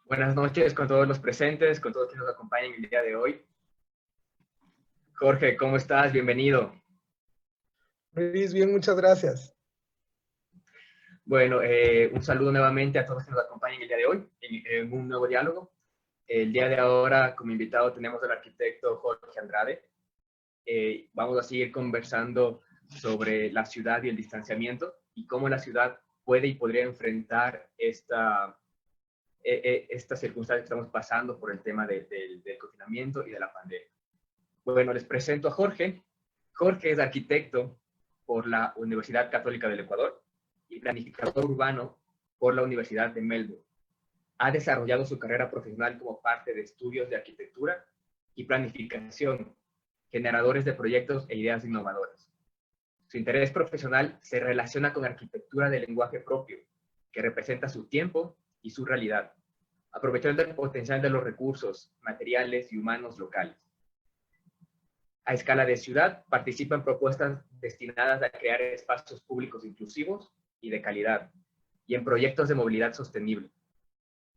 Buenas noches con todos los presentes, con todos quienes nos acompañan el día de hoy. Jorge, ¿cómo estás? Bienvenido. Luis, bien, muchas gracias. Bueno, un saludo nuevamente a todos que nos acompañan el día de hoy en un nuevo diálogo. El día de ahora, como invitado, tenemos al arquitecto Jorge Andrade. Vamos a seguir conversando sobre la ciudad y el distanciamiento y cómo la ciudad puede y podría enfrentar esta circunstancia que estamos pasando por el tema del confinamiento y de la pandemia. Bueno, les presento a Jorge. Jorge es arquitecto por la Universidad Católica del Ecuador y planificador urbano por la Universidad de Melbourne. Ha desarrollado su carrera profesional como parte de estudios de arquitectura y planificación, generadores de proyectos e ideas innovadoras. Su interés profesional se relaciona con arquitectura de lenguaje propio, que representa su tiempo y su realidad, aprovechando el potencial de los recursos materiales y humanos locales. A escala de ciudad, participa en propuestas destinadas a crear espacios públicos inclusivos y de calidad, y en proyectos de movilidad sostenible.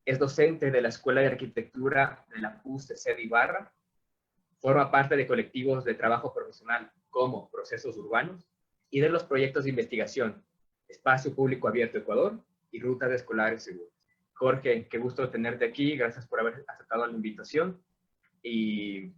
Es docente de la Escuela de Arquitectura de la PUC de Ibarra, forma parte de colectivos de trabajo profesional como Procesos Urbanos y de los proyectos de investigación Espacio Público Abierto Ecuador y Rutas Escolares Seguras. Jorge, qué gusto tenerte aquí, gracias por haber aceptado la invitación y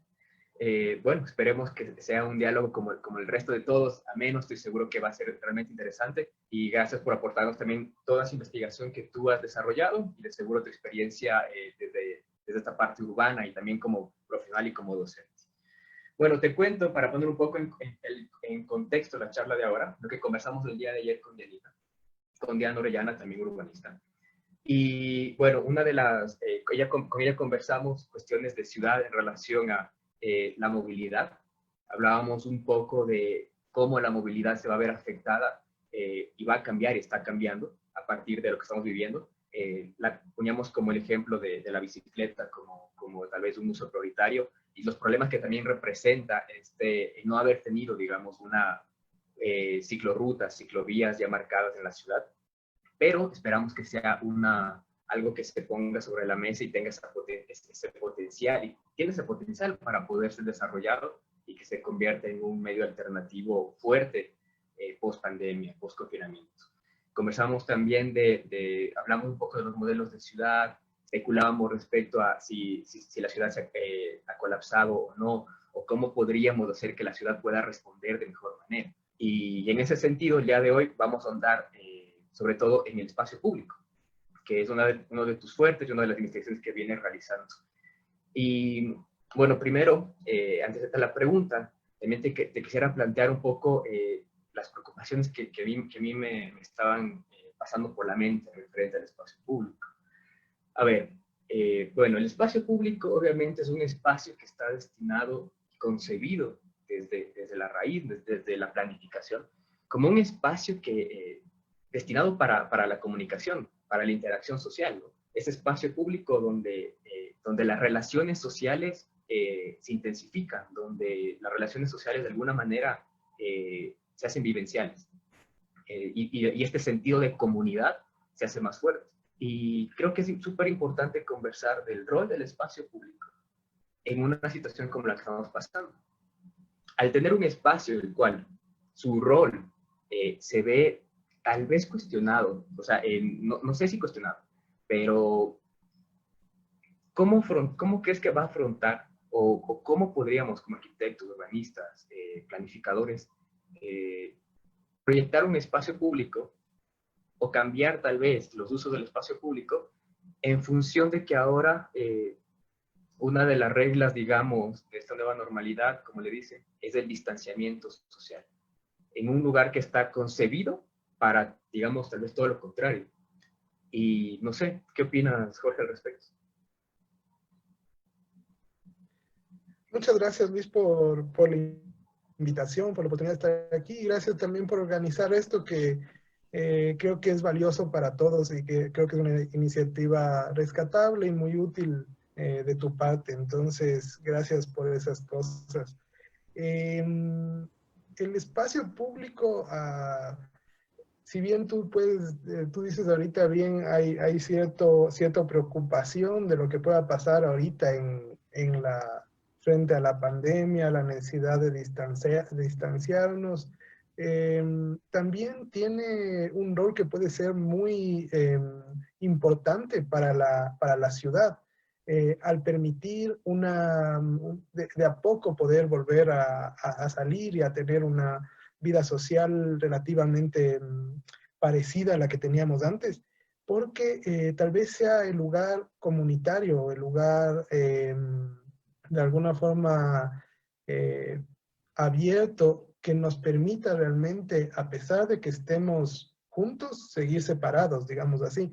bueno, esperemos que sea un diálogo como el resto de todos, ameno, estoy seguro que va a ser realmente interesante y gracias por aportarnos también toda esa investigación que tú has desarrollado y de seguro tu experiencia desde esta parte urbana y también como profesional y como docente. Bueno, te cuento para poner un poco en contexto la charla de ahora, lo que conversamos el día de ayer con Diana Orellana, también urbanista. Y bueno, una de las, con ella conversamos cuestiones de ciudad en relación a la movilidad. Hablábamos un poco de cómo la movilidad se va a ver afectada y va a cambiar y está cambiando a partir de lo que estamos viviendo. La poníamos como el ejemplo de la bicicleta como tal vez un uso prioritario y los problemas que también representa no haber tenido, digamos, una ciclorrutas, ciclovías ya marcadas en la ciudad, pero esperamos que sea algo que se ponga sobre la mesa y tenga ese potencial, y tiene ese potencial para poder ser desarrollado y que se convierta en un medio alternativo fuerte post pandemia, post confinamiento. Conversamos también hablamos un poco de los modelos de ciudad, especulábamos respecto a si la ciudad ha colapsado o no, o cómo podríamos hacer que la ciudad pueda responder de mejor manera. Y en ese sentido, el día de hoy vamos a ahondar sobre todo en el espacio público, que es uno de tus fuertes y una de las investigaciones que vienes realizando. Y bueno, primero, antes de hacer la pregunta, también te quisiera plantear un poco las preocupaciones que a mí me estaban pasando por la mente referente al espacio público. A ver, bueno, el espacio público obviamente es un espacio que está destinado y concebido desde la raíz, desde la planificación, como un espacio destinado para la comunicación, para la interacción social, ¿no? Ese espacio público donde las relaciones sociales se intensifican, donde las relaciones sociales de alguna manera se hacen vivenciales. Y este sentido de comunidad se hace más fuerte. Y creo que es súper importante conversar del rol del espacio público en una situación como la que estamos pasando. Al tener un espacio en el cual su rol se ve tal vez cuestionado, o sea, no sé si cuestionado, pero ¿cómo crees que va a afrontar o cómo podríamos como arquitectos, urbanistas, planificadores, proyectar un espacio público o cambiar tal vez los usos del espacio público en función de que ahora una de las reglas, digamos, de esta nueva normalidad, como le dice, es el distanciamiento social, en un lugar que está concebido para, digamos, tal vez todo lo contrario? Y no sé, ¿qué opinas, Jorge, al respecto? Muchas gracias, Luis, por la invitación, por la oportunidad de estar aquí. Y gracias también por organizar esto que creo que es valioso para todos y que creo que es una iniciativa rescatable y muy útil de tu parte. Entonces, gracias por esas cosas. El espacio público si bien tú dices ahorita bien, hay cierta preocupación de lo que pueda pasar ahorita frente a la pandemia, la necesidad de distanciarnos, también tiene un rol que puede ser muy importante para la ciudad. Al permitir de a poco poder volver a salir y a tener una vida social relativamente parecida a la que teníamos antes, porque tal vez sea el lugar comunitario, el lugar de alguna forma eh, abierto que nos permita realmente, a pesar de que estemos juntos, seguir separados, digamos así.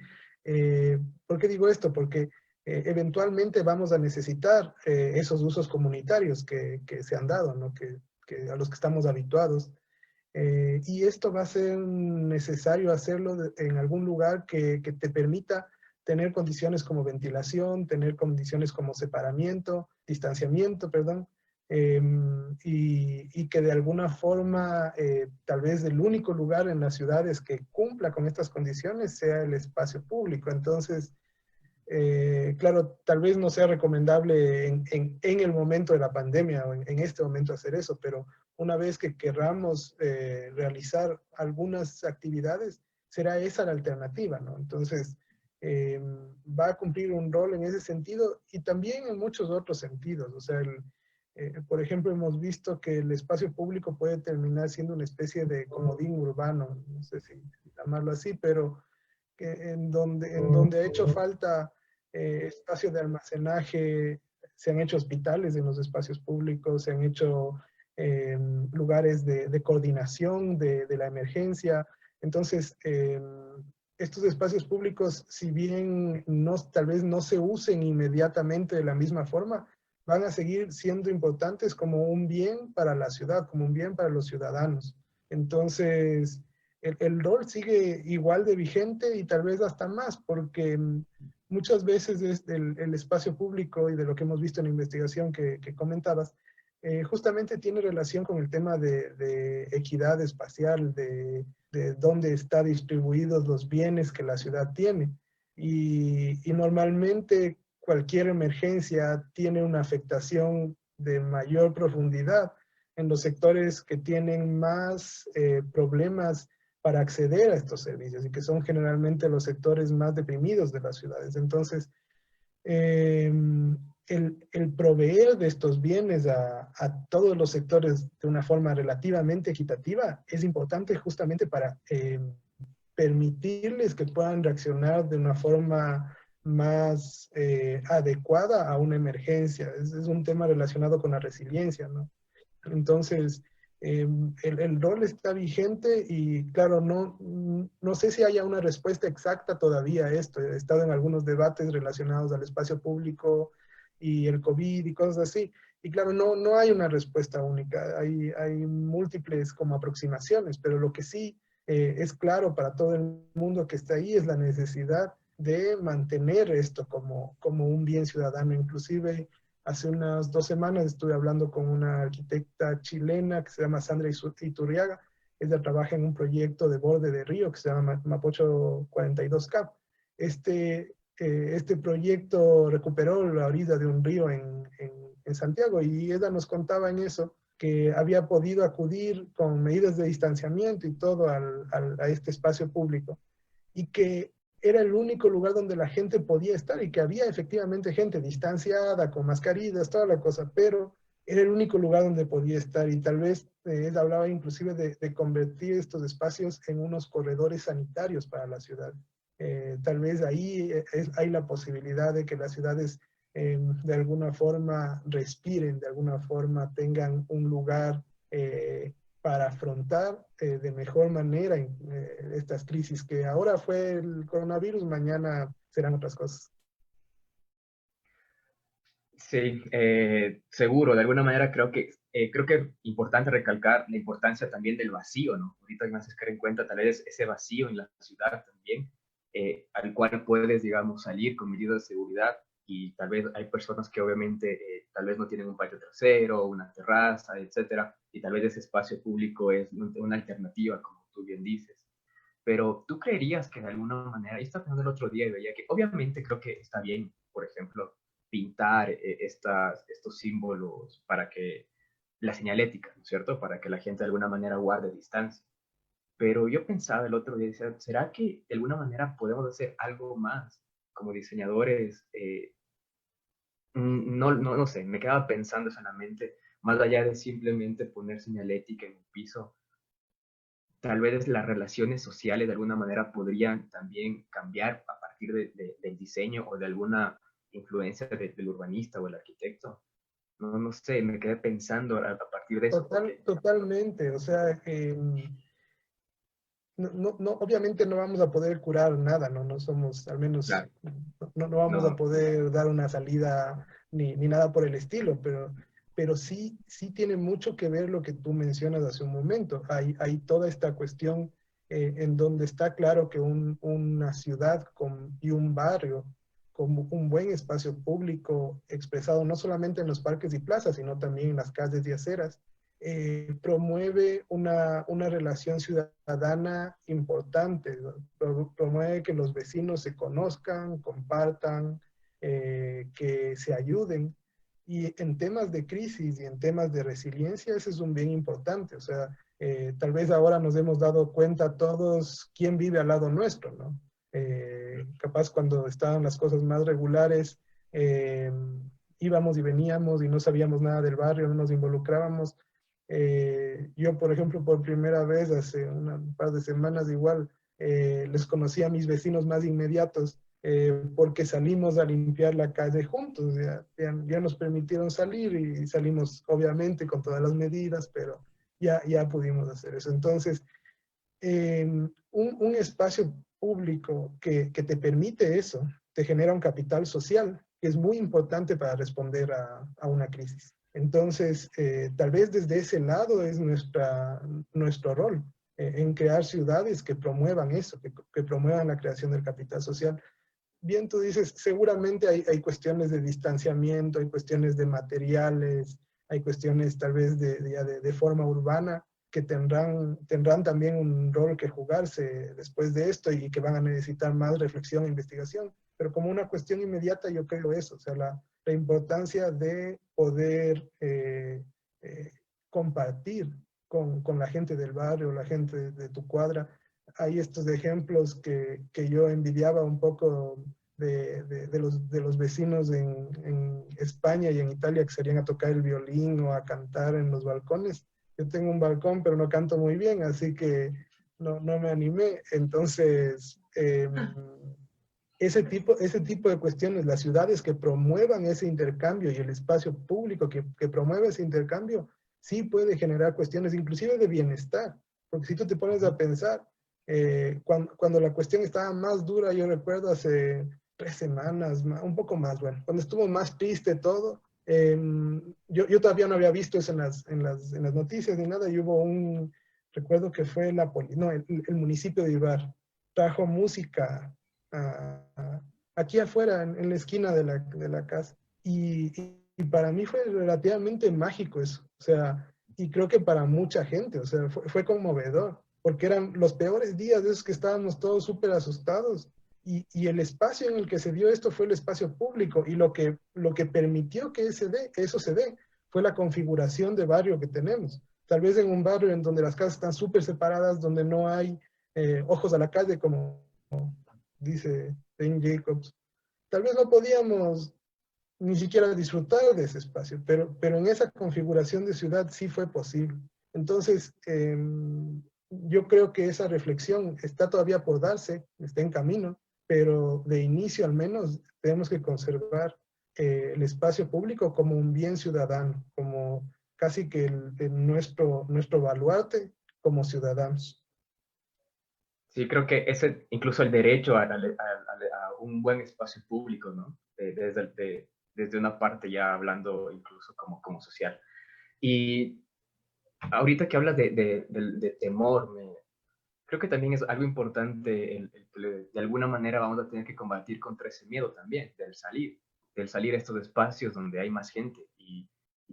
¿Por qué digo esto? Porque eventualmente vamos a necesitar esos usos comunitarios que se han dado, ¿no? A los que estamos habituados. Y esto va a ser necesario hacerlo en algún lugar que te permita tener condiciones como ventilación, tener condiciones como distanciamiento, perdón, y que de alguna forma tal vez el único lugar en las ciudades que cumpla con estas condiciones sea el espacio público. Entonces, claro, tal vez no sea recomendable en el momento de la pandemia o en este momento hacer eso, pero una vez que querramos realizar algunas actividades, será esa la alternativa, ¿no? Entonces, va a cumplir un rol en ese sentido y también en muchos otros sentidos. O sea, por ejemplo, hemos visto que el espacio público puede terminar siendo una especie de comodín urbano, no sé si llamarlo así, pero en donde ha hecho falta espacio de almacenaje, se han hecho hospitales en los espacios públicos, se han hecho lugares de coordinación de la emergencia. Entonces, estos espacios públicos, si bien tal vez no se usen inmediatamente de la misma forma, van a seguir siendo importantes como un bien para la ciudad, como un bien para los ciudadanos. Entonces, el rol sigue igual de vigente y tal vez hasta más, porque muchas veces el espacio público y de lo que hemos visto en la investigación que comentabas, justamente tiene relación con el tema de equidad espacial, de dónde están distribuidos los bienes que la ciudad tiene. Y normalmente cualquier emergencia tiene una afectación de mayor profundidad en los sectores que tienen más problemas para acceder a estos servicios y que son generalmente los sectores más deprimidos de las ciudades. Entonces, el proveer de estos bienes a todos los sectores de una forma relativamente equitativa es importante justamente para permitirles que puedan reaccionar de una forma más adecuada a una emergencia. Es un tema relacionado con la resiliencia, ¿no? Entonces, el rol está vigente y claro, no sé si haya una respuesta exacta todavía a esto. He estado en algunos debates relacionados al espacio público y el COVID y cosas así. Y claro, no hay una respuesta única, hay múltiples como aproximaciones, pero lo que sí es claro para todo el mundo que está ahí es la necesidad de mantener esto como un bien ciudadano. Inclusive hace unas 2 semanas estuve hablando con una arquitecta chilena que se llama Sandra Iturriaga. Ella trabaja en un proyecto de borde de río que se llama Mapocho 42K. Este proyecto recuperó la orilla de un río en Santiago y ella nos contaba en eso que había podido acudir con medidas de distanciamiento y todo a este espacio público y que era el único lugar donde la gente podía estar y que había efectivamente gente distanciada, con mascarillas, toda la cosa, pero era el único lugar donde podía estar y tal vez él hablaba inclusive de convertir estos espacios en unos corredores sanitarios para la ciudad. Tal vez ahí hay la posibilidad de que las ciudades de alguna forma respiren, de alguna forma tengan un lugar para afrontar de mejor manera estas crisis, que ahora fue el coronavirus, mañana serán otras cosas. Sí, seguro, de alguna manera creo que es importante recalcar la importancia también del vacío, ¿no? Ahorita me haces caer en cuenta tal vez ese vacío en la ciudad también, al cual puedes, digamos, salir con medidas de seguridad y tal vez hay personas que obviamente tal vez no tienen un patio trasero, una terraza, etcétera, y tal vez ese espacio público es una alternativa, como tú bien dices. pero ¿tú creerías que de alguna manera, y estaba pensando el otro día y veía que obviamente creo que está bien, por ejemplo, pintar estos símbolos para que la señalética, ¿no es cierto? Para que la gente de alguna manera guarde distancia. Pero yo pensaba el otro día, decía, ¿será que de alguna manera podemos hacer algo más como diseñadores? No sé, me quedaba pensando eso en la mente, más allá de simplemente poner señalética en un piso, tal vez las relaciones sociales de alguna manera podrían también cambiar a partir del diseño o de alguna influencia del urbanista o el arquitecto. No sé, me quedé pensando a partir de eso, porque, Totalmente, o sea, obviamente no vamos a poder curar nada, ¿no? No somos, al menos, claro, no vamos a no, poder dar una salida ni nada por el estilo, pero sí tiene mucho que ver lo que tú mencionas hace un momento. Hay toda esta cuestión en donde está claro que una ciudad y un barrio como un buen espacio público expresado no solamente en los parques y plazas, sino también en las calles y aceras, promueve una relación ciudadana importante, ¿no? Promueve que los vecinos se conozcan, compartan, que se ayuden. Y en temas de crisis y en temas de resiliencia, ese es un bien importante. O sea, tal vez ahora nos hemos dado cuenta todos quién vive al lado nuestro, ¿no? Capaz cuando estaban las cosas más regulares, íbamos y veníamos y no sabíamos nada del barrio, no nos involucrábamos. Yo, por ejemplo, por primera vez hace un par de semanas igual, les conocí a mis vecinos más inmediatos porque salimos a limpiar la calle juntos. Ya nos permitieron salir y salimos obviamente con todas las medidas, pero ya pudimos hacer eso. Entonces, un espacio público que te permite eso, te genera un capital social que es muy importante para responder a una crisis. Entonces, tal vez desde ese lado es nuestro rol en crear ciudades que promuevan eso, que promuevan la creación del capital social. Bien, tú dices, seguramente hay cuestiones de distanciamiento, hay cuestiones de materiales, hay cuestiones tal vez de forma urbana que tendrán también un rol que jugarse después de esto y que van a necesitar más reflexión e investigación. Pero como una cuestión inmediata yo creo eso, o sea, la importancia de poder eh, compartir con la gente del barrio, la gente de tu cuadra. Hay estos ejemplos que yo envidiaba un poco de los vecinos en España y en Italia que salían a tocar el violín o a cantar en los balcones. Yo tengo un balcón, pero no canto muy bien, así que no me animé. Entonces, ese tipo de cuestiones, las ciudades que promuevan ese intercambio y el espacio público que promueve ese intercambio, sí puede generar cuestiones inclusive de bienestar. Porque si tú te pones a pensar, cuando la cuestión estaba más dura, yo recuerdo hace 3 semanas, un poco más, bueno, cuando estuvo más triste todo, yo todavía no había visto eso en las noticias ni nada, y hubo recuerdo que fue el municipio de Ibar, trajo música aquí afuera, en la esquina de la casa. Y para mí fue relativamente mágico eso. O sea, y creo que para mucha gente, o sea, fue conmovedor, porque eran los peores días de esos que estábamos todos súper asustados. Y el espacio en el que se dio esto fue el espacio público. Y lo que permitió que eso se dé fue la configuración de barrio que tenemos. Tal vez en un barrio en donde las casas están súper separadas, donde no hay ojos a la calle, como dice Ben Jacobs, tal vez no podíamos ni siquiera disfrutar de ese espacio, pero en esa configuración de ciudad sí fue posible. Entonces, yo creo que esa reflexión está todavía por darse, está en camino, pero de inicio al menos tenemos que conservar el espacio público como un bien ciudadano, como casi que nuestro baluarte como ciudadanos. sí, creo que ese, incluso el derecho a un buen espacio público, ¿no? Desde una parte ya hablando incluso como social. Y ahorita que hablas de temor, creo que también es algo importante el que de alguna manera vamos a tener que combatir contra ese miedo también, del salir a estos espacios donde hay más gente y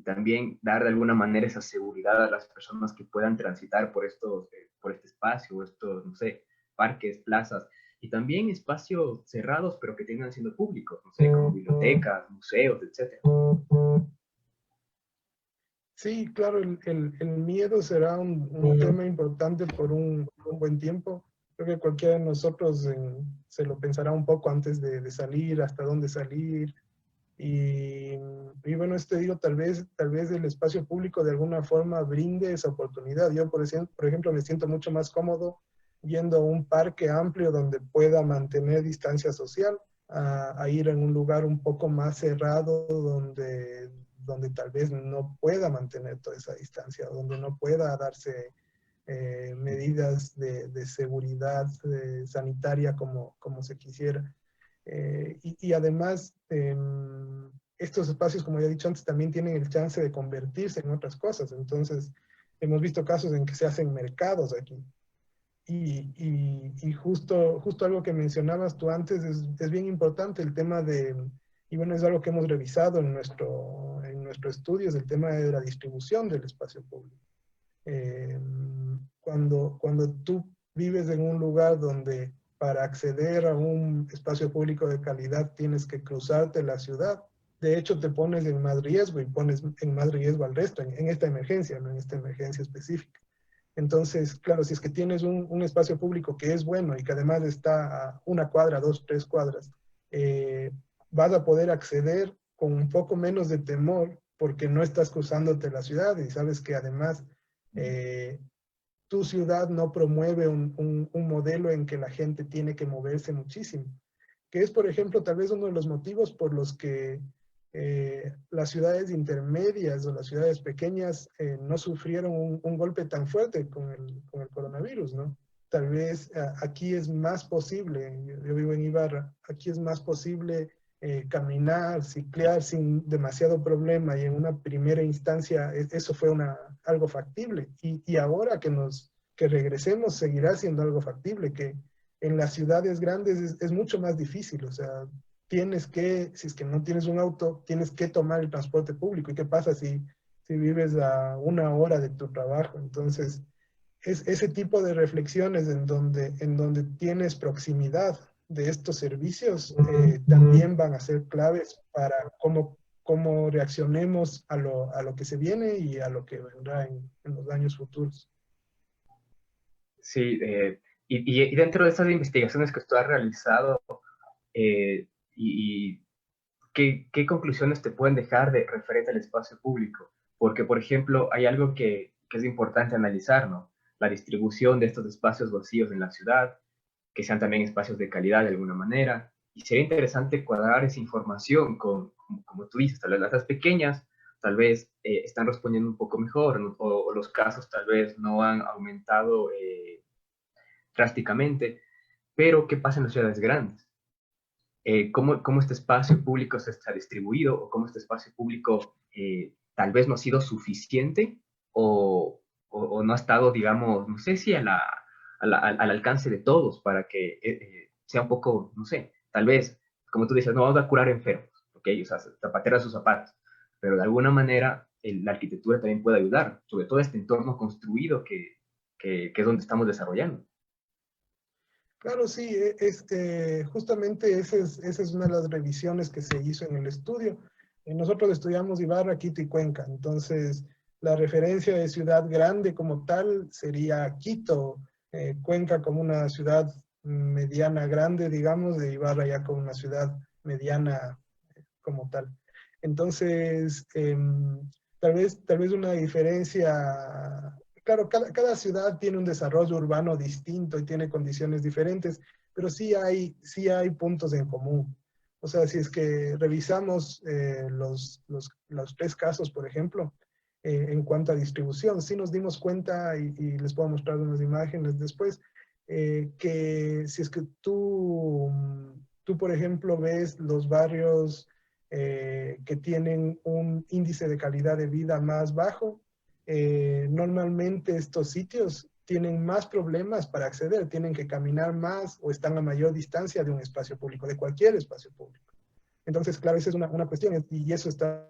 también dar de alguna manera esa seguridad a las personas que puedan transitar por este espacio, o estos, no sé, parques, plazas, y también espacios cerrados, pero que terminan siendo públicos, no sé, como bibliotecas, museos, etcétera. Sí, claro, el miedo será un tema importante por un buen tiempo. Creo que cualquiera de nosotros se lo pensará un poco antes de salir, hasta dónde salir. Y bueno, digo, tal vez el espacio público de alguna forma brinde esa oportunidad. Yo, por ejemplo, me siento mucho más cómodo yendo a un parque amplio donde pueda mantener distancia social, a ir en un lugar un poco más cerrado donde tal vez no pueda mantener toda esa distancia, donde no pueda darse medidas de seguridad sanitaria como se quisiera. Y además, estos espacios, como ya he dicho antes, también tienen el chance de convertirse en otras cosas. Entonces, hemos visto casos en que se hacen mercados aquí. Y justo algo que mencionabas tú antes es bien importante, el tema y bueno, es algo que hemos revisado en nuestro estudio, es el tema de la distribución del espacio público. Cuando tú vives en un lugar donde para acceder a un espacio público de calidad tienes que cruzarte la ciudad, de hecho te pones en más riesgo y pones en más riesgo al resto, en esta emergencia, no en esta emergencia específica. Entonces, claro, si es que tienes un espacio público que es bueno y que además está a una cuadra, dos, tres cuadras, eh, vas a poder acceder con un poco menos de temor porque no estás cruzándote la ciudad y sabes que además eh, tu ciudad no promueve un modelo en que la gente tiene que moverse muchísimo, que es, por ejemplo, tal vez uno de los motivos por los que las ciudades intermedias o las ciudades pequeñas no sufrieron un golpe tan fuerte con el coronavirus, ¿no? Tal vez aquí es más posible, yo vivo en Ibarra, aquí es más posible caminar, ciclear sin demasiado problema y en una primera instancia eso fue algo factible. Y ahora que regresemos seguirá siendo algo factible, que en las ciudades grandes es mucho más difícil, o sea, si es que no tienes un auto, tienes que tomar el transporte público. ¿Y qué pasa si vives a una hora de tu trabajo? Entonces, es ese tipo de reflexiones en donde tienes proximidad de estos servicios también van a ser claves para cómo reaccionemos a lo que se viene y a lo que vendrá en los años futuros. Sí, y dentro de estas investigaciones que usted ha realizado, y ¿qué conclusiones te pueden dejar de referente al espacio público? Porque, por ejemplo, hay algo que es importante analizar, ¿no? La distribución de estos espacios vacíos en la ciudad, que sean también espacios de calidad de alguna manera. Y sería interesante cuadrar esa información como tú dices, tal vez las pequeñas, tal vez están respondiendo un poco mejor, ¿no? O los casos tal vez no han aumentado drásticamente, pero ¿qué pasa en las ciudades grandes? Cómo este espacio público se está distribuido o cómo este espacio público tal vez no ha sido suficiente o no ha estado, digamos, no sé si al alcance de todos para que sea un poco, no sé, tal vez, como tú dices, no vamos a curar enfermos, ¿ok? O sea, zapatera sus zapatos, pero de alguna manera la arquitectura también puede ayudar, sobre todo este entorno construido que es donde estamos desarrollando. Claro, sí, justamente esa es una de las revisiones que se hizo en el estudio. Nosotros estudiamos Ibarra, Quito y Cuenca, entonces la referencia de ciudad grande como tal sería Quito, Cuenca como una ciudad mediana grande, digamos, de Ibarra ya como una ciudad mediana como tal. Entonces, tal vez una diferencia, claro, cada ciudad tiene un desarrollo urbano distinto y tiene condiciones diferentes, pero sí hay puntos en común. O sea, si es que revisamos los tres casos, por ejemplo, en cuanto a distribución, sí nos dimos cuenta, y les puedo mostrar unas imágenes después, que si es que tú, por ejemplo, ves los barrios que tienen un índice de calidad de vida más bajo, normalmente estos sitios tienen más problemas para acceder, tienen que caminar más o están a mayor distancia de un espacio público, de cualquier espacio público. Entonces, claro, esa es una cuestión y eso está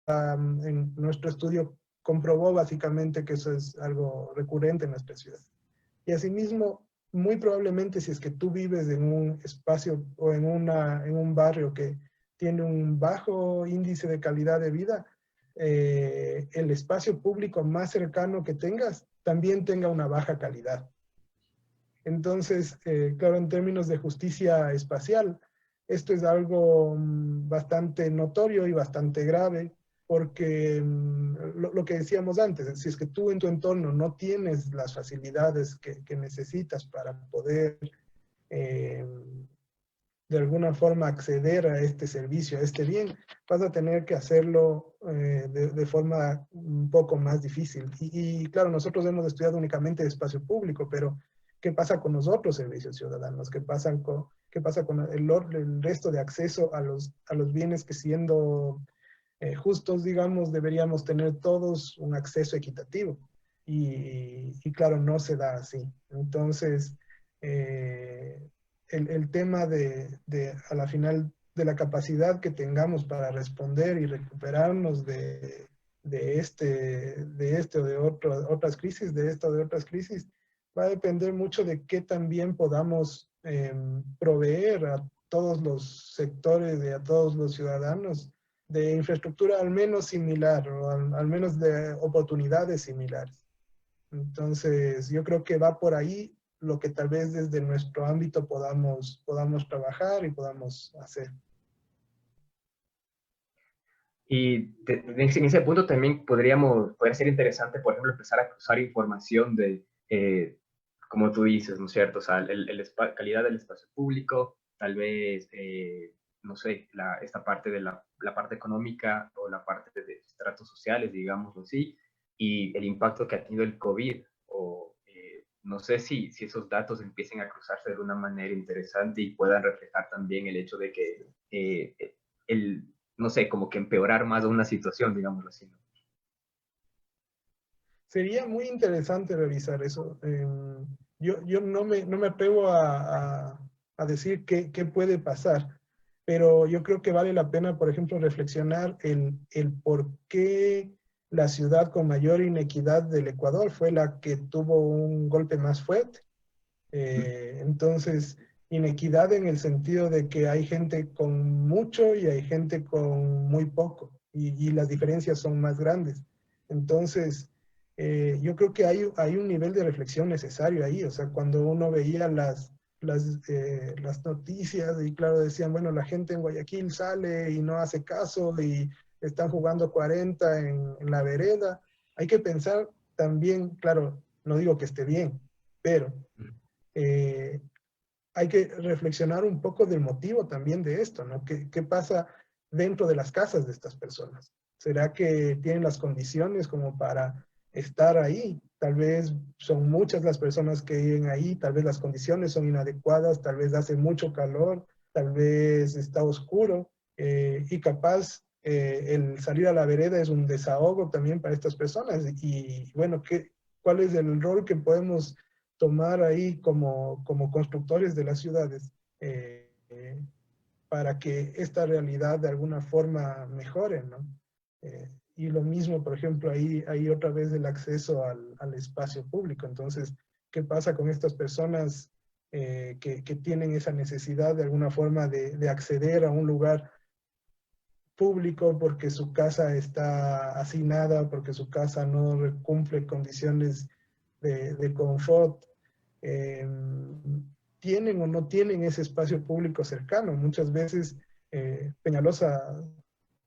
en nuestro estudio, comprobó básicamente que eso es algo recurrente en nuestra ciudad. Y asimismo, muy probablemente si es que tú vives en un espacio o en un barrio que tiene un bajo índice de calidad de vida, el espacio público más cercano que tengas también tenga una baja calidad. Entonces, claro, en términos de justicia espacial, esto es algo bastante notorio y bastante grave, porque lo que decíamos antes, si es que tú en tu entorno no tienes las facilidades que necesitas para poder eh, de alguna forma acceder a este servicio, a este bien, vas a tener que hacerlo de forma un poco más difícil. Y claro, nosotros hemos estudiado únicamente espacio público, pero ¿qué pasa con los otros servicios ciudadanos? Qué pasa con el resto de acceso a los bienes que siendo justos, digamos, deberíamos tener todos un acceso equitativo? Y claro, no se da así. Entonces, el tema a la final de la capacidad que tengamos para responder y recuperarnos de este o de otras crisis, de esta o de otras crisis, va a depender mucho de qué también podamos proveer a todos los sectores y a todos los ciudadanos de infraestructura al menos similar o al menos de oportunidades similares. Entonces, yo creo que va por ahí lo que tal vez desde nuestro ámbito podamos trabajar y podamos hacer. Y en ese punto también podría ser interesante, por ejemplo, empezar a cruzar información de, como tú dices, ¿no es cierto? O sea, calidad del espacio público, tal vez, no sé, esta parte de la parte económica o la parte de estratos sociales, digámoslo así, y el impacto que ha tenido el COVID, o no sé si esos datos empiecen a cruzarse de una manera interesante y puedan reflejar también el hecho de que no sé, como que empeorar más una situación, digámoslo así, ¿no? Sería muy interesante revisar eso. Yo no me atrevo a decir qué puede pasar, pero yo creo que vale la pena, por ejemplo, reflexionar el por qué la ciudad con mayor inequidad del Ecuador fue la que tuvo un golpe más fuerte. Entonces, inequidad en el sentido de que hay gente con mucho y hay gente con muy poco, y las diferencias son más grandes. Entonces, yo creo que hay un nivel de reflexión necesario ahí. O sea, cuando uno veía las noticias y claro, decían, bueno, la gente en Guayaquil sale y no hace caso y están jugando 40 en la vereda, hay que pensar también, claro, no digo que esté bien, pero eh, hay que reflexionar un poco del motivo también de esto, ¿no? ¿Qué pasa dentro de las casas de estas personas? ¿Será que tienen las condiciones como para estar ahí? Tal vez son muchas las personas que viven ahí, tal vez las condiciones son inadecuadas, tal vez hace mucho calor, tal vez está oscuro, y capaz el salir a la vereda es un desahogo también para estas personas. Y bueno, ¿cuál es el rol que podemos tomar ahí como constructores de las ciudades para que esta realidad de alguna forma mejore, ¿no? Y lo mismo, por ejemplo, ahí otra vez el acceso al espacio público. Entonces, ¿qué pasa con estas personas que tienen esa necesidad de alguna forma de acceder a un lugar público porque su casa está hacinada, porque su casa no cumple condiciones de confort? eh, ¿Tienen o no tienen ese espacio público cercano? Muchas veces Peñalosa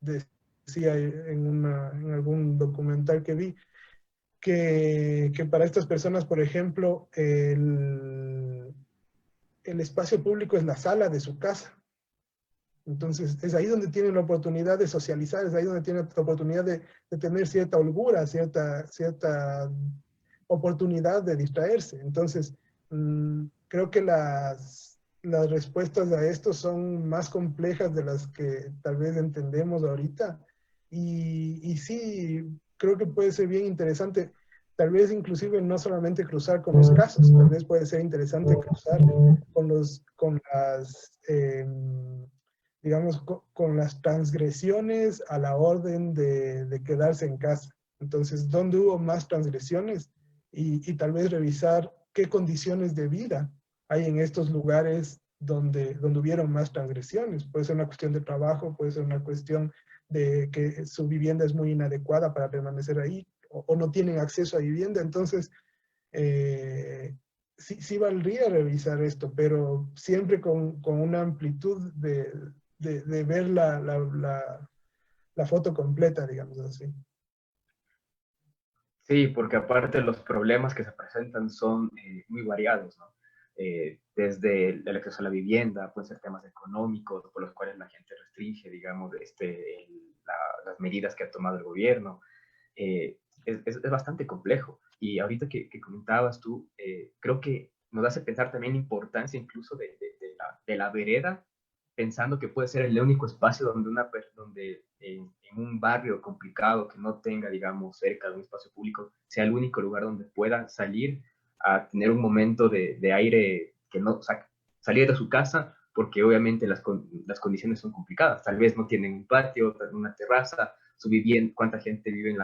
decía en algún documental que vi que para estas personas, por ejemplo, el espacio público es la sala de su casa. Entonces, es ahí donde tienen la oportunidad de socializar, es ahí donde tienen la oportunidad de tener cierta holgura, cierta oportunidad de distraerse. Entonces, creo que las respuestas a esto son más complejas de las que tal vez entendemos ahorita. Y sí, creo que puede ser bien interesante, tal vez inclusive no solamente cruzar con los casos, tal vez puede ser interesante cruzar con las digamos, con las transgresiones a la orden de quedarse en casa. Entonces, ¿dónde hubo más transgresiones? Y tal vez revisar qué condiciones de vida hay en estos lugares donde hubieron más transgresiones. Puede ser una cuestión de trabajo, puede ser una cuestión de que su vivienda es muy inadecuada para permanecer ahí, o no tienen acceso a vivienda. Entonces, sí valdría revisar esto, pero siempre con una amplitud de ver la foto completa, digamos así. Sí, porque aparte los problemas que se presentan son muy variados, ¿no? Desde el acceso a la vivienda, pueden ser temas económicos por los cuales la gente restringe, digamos, las medidas que ha tomado el gobierno. Es bastante complejo. Y ahorita que comentabas tú, creo que nos hace pensar también la importancia incluso de la vereda, pensando que puede ser el único espacio donde en un barrio complicado que no tenga, digamos, cerca de un espacio público, sea el único lugar donde pueda salir a tener un momento de aire, que no, o sea, salir de su casa, porque obviamente las condiciones son complicadas. Tal vez no tienen un patio, una terraza, su vivienda, cuánta gente vive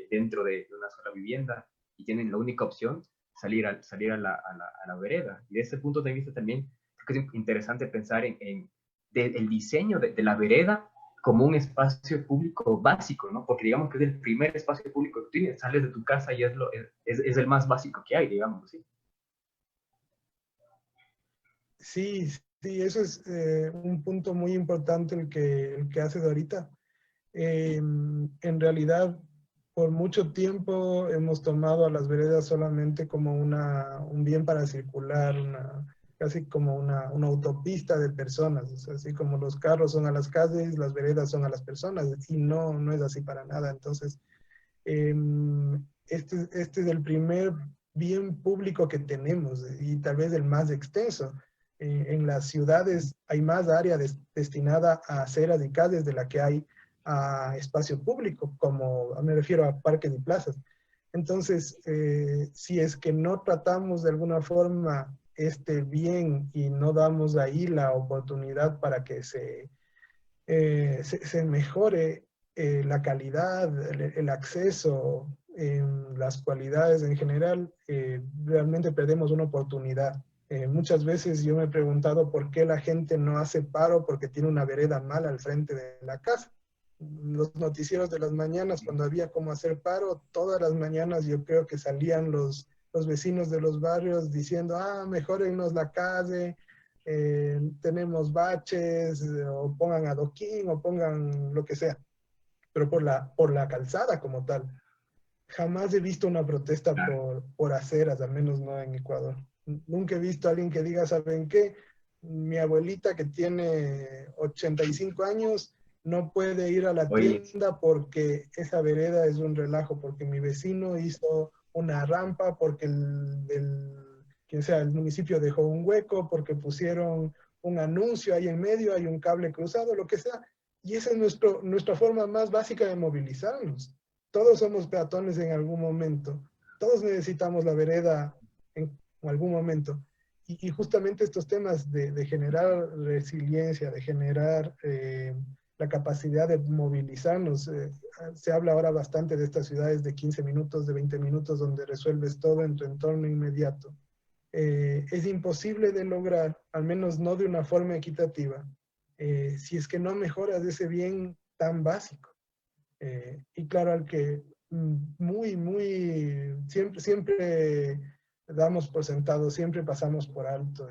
dentro de una sola vivienda, y tienen la única opción salir a la vereda. Y de ese punto de vista también creo que es interesante pensar el diseño de la vereda como un espacio público básico, ¿no? Porque digamos que es el primer espacio público que tienes, sales de tu casa y es el más básico que hay, digamos, ¿sí? Sí, sí, eso es un punto muy importante el que haces ahorita. En realidad, por mucho tiempo hemos tomado a las veredas solamente como un bien para circular, casi como una autopista de personas. O sea, así como los carros son a las calles, las veredas son a las personas, y no es así para nada. Entonces, este es el primer bien público que tenemos, y tal vez el más extenso. En las ciudades hay más área destinada a aceras y calles de la que hay a espacio público, como me refiero a parques y plazas. Entonces, si es que no tratamos de alguna forma este bien y no damos ahí la oportunidad para que se mejore la calidad, el acceso, las cualidades en general, realmente perdemos una oportunidad. Muchas veces yo me he preguntado por qué la gente no hace paro porque tiene una vereda mala al frente de la casa. Los noticieros de las mañanas, cuando había cómo hacer paro, todas las mañanas yo creo que salían los vecinos de los barrios diciendo, mejórennos la calle, tenemos baches, o pongan adoquín, o pongan lo que sea, pero por la calzada como tal. Jamás he visto una protesta Claro. por aceras, al menos no en Ecuador. Nunca he visto a alguien que diga, ¿saben qué? Mi abuelita que tiene 85 años no puede ir a la Oye, tienda porque esa vereda es un relajo, porque mi vecino hizo una rampa, porque quien sea, el municipio dejó un hueco, porque pusieron un anuncio ahí en medio, hay un cable cruzado, lo que sea. Y esa es nuestra forma más básica de movilizarnos. Todos somos peatones en algún momento. Todos necesitamos la vereda en algún momento. Y justamente estos temas de generar resiliencia, de generar la capacidad de movilizarnos. Se habla ahora bastante de estas ciudades de 15 minutos, de 20 minutos, donde resuelves todo en tu entorno inmediato. Es imposible de lograr, al menos no de una forma equitativa, si es que no mejoras ese bien tan básico. Y claro, al que siempre damos por sentado, siempre pasamos por alto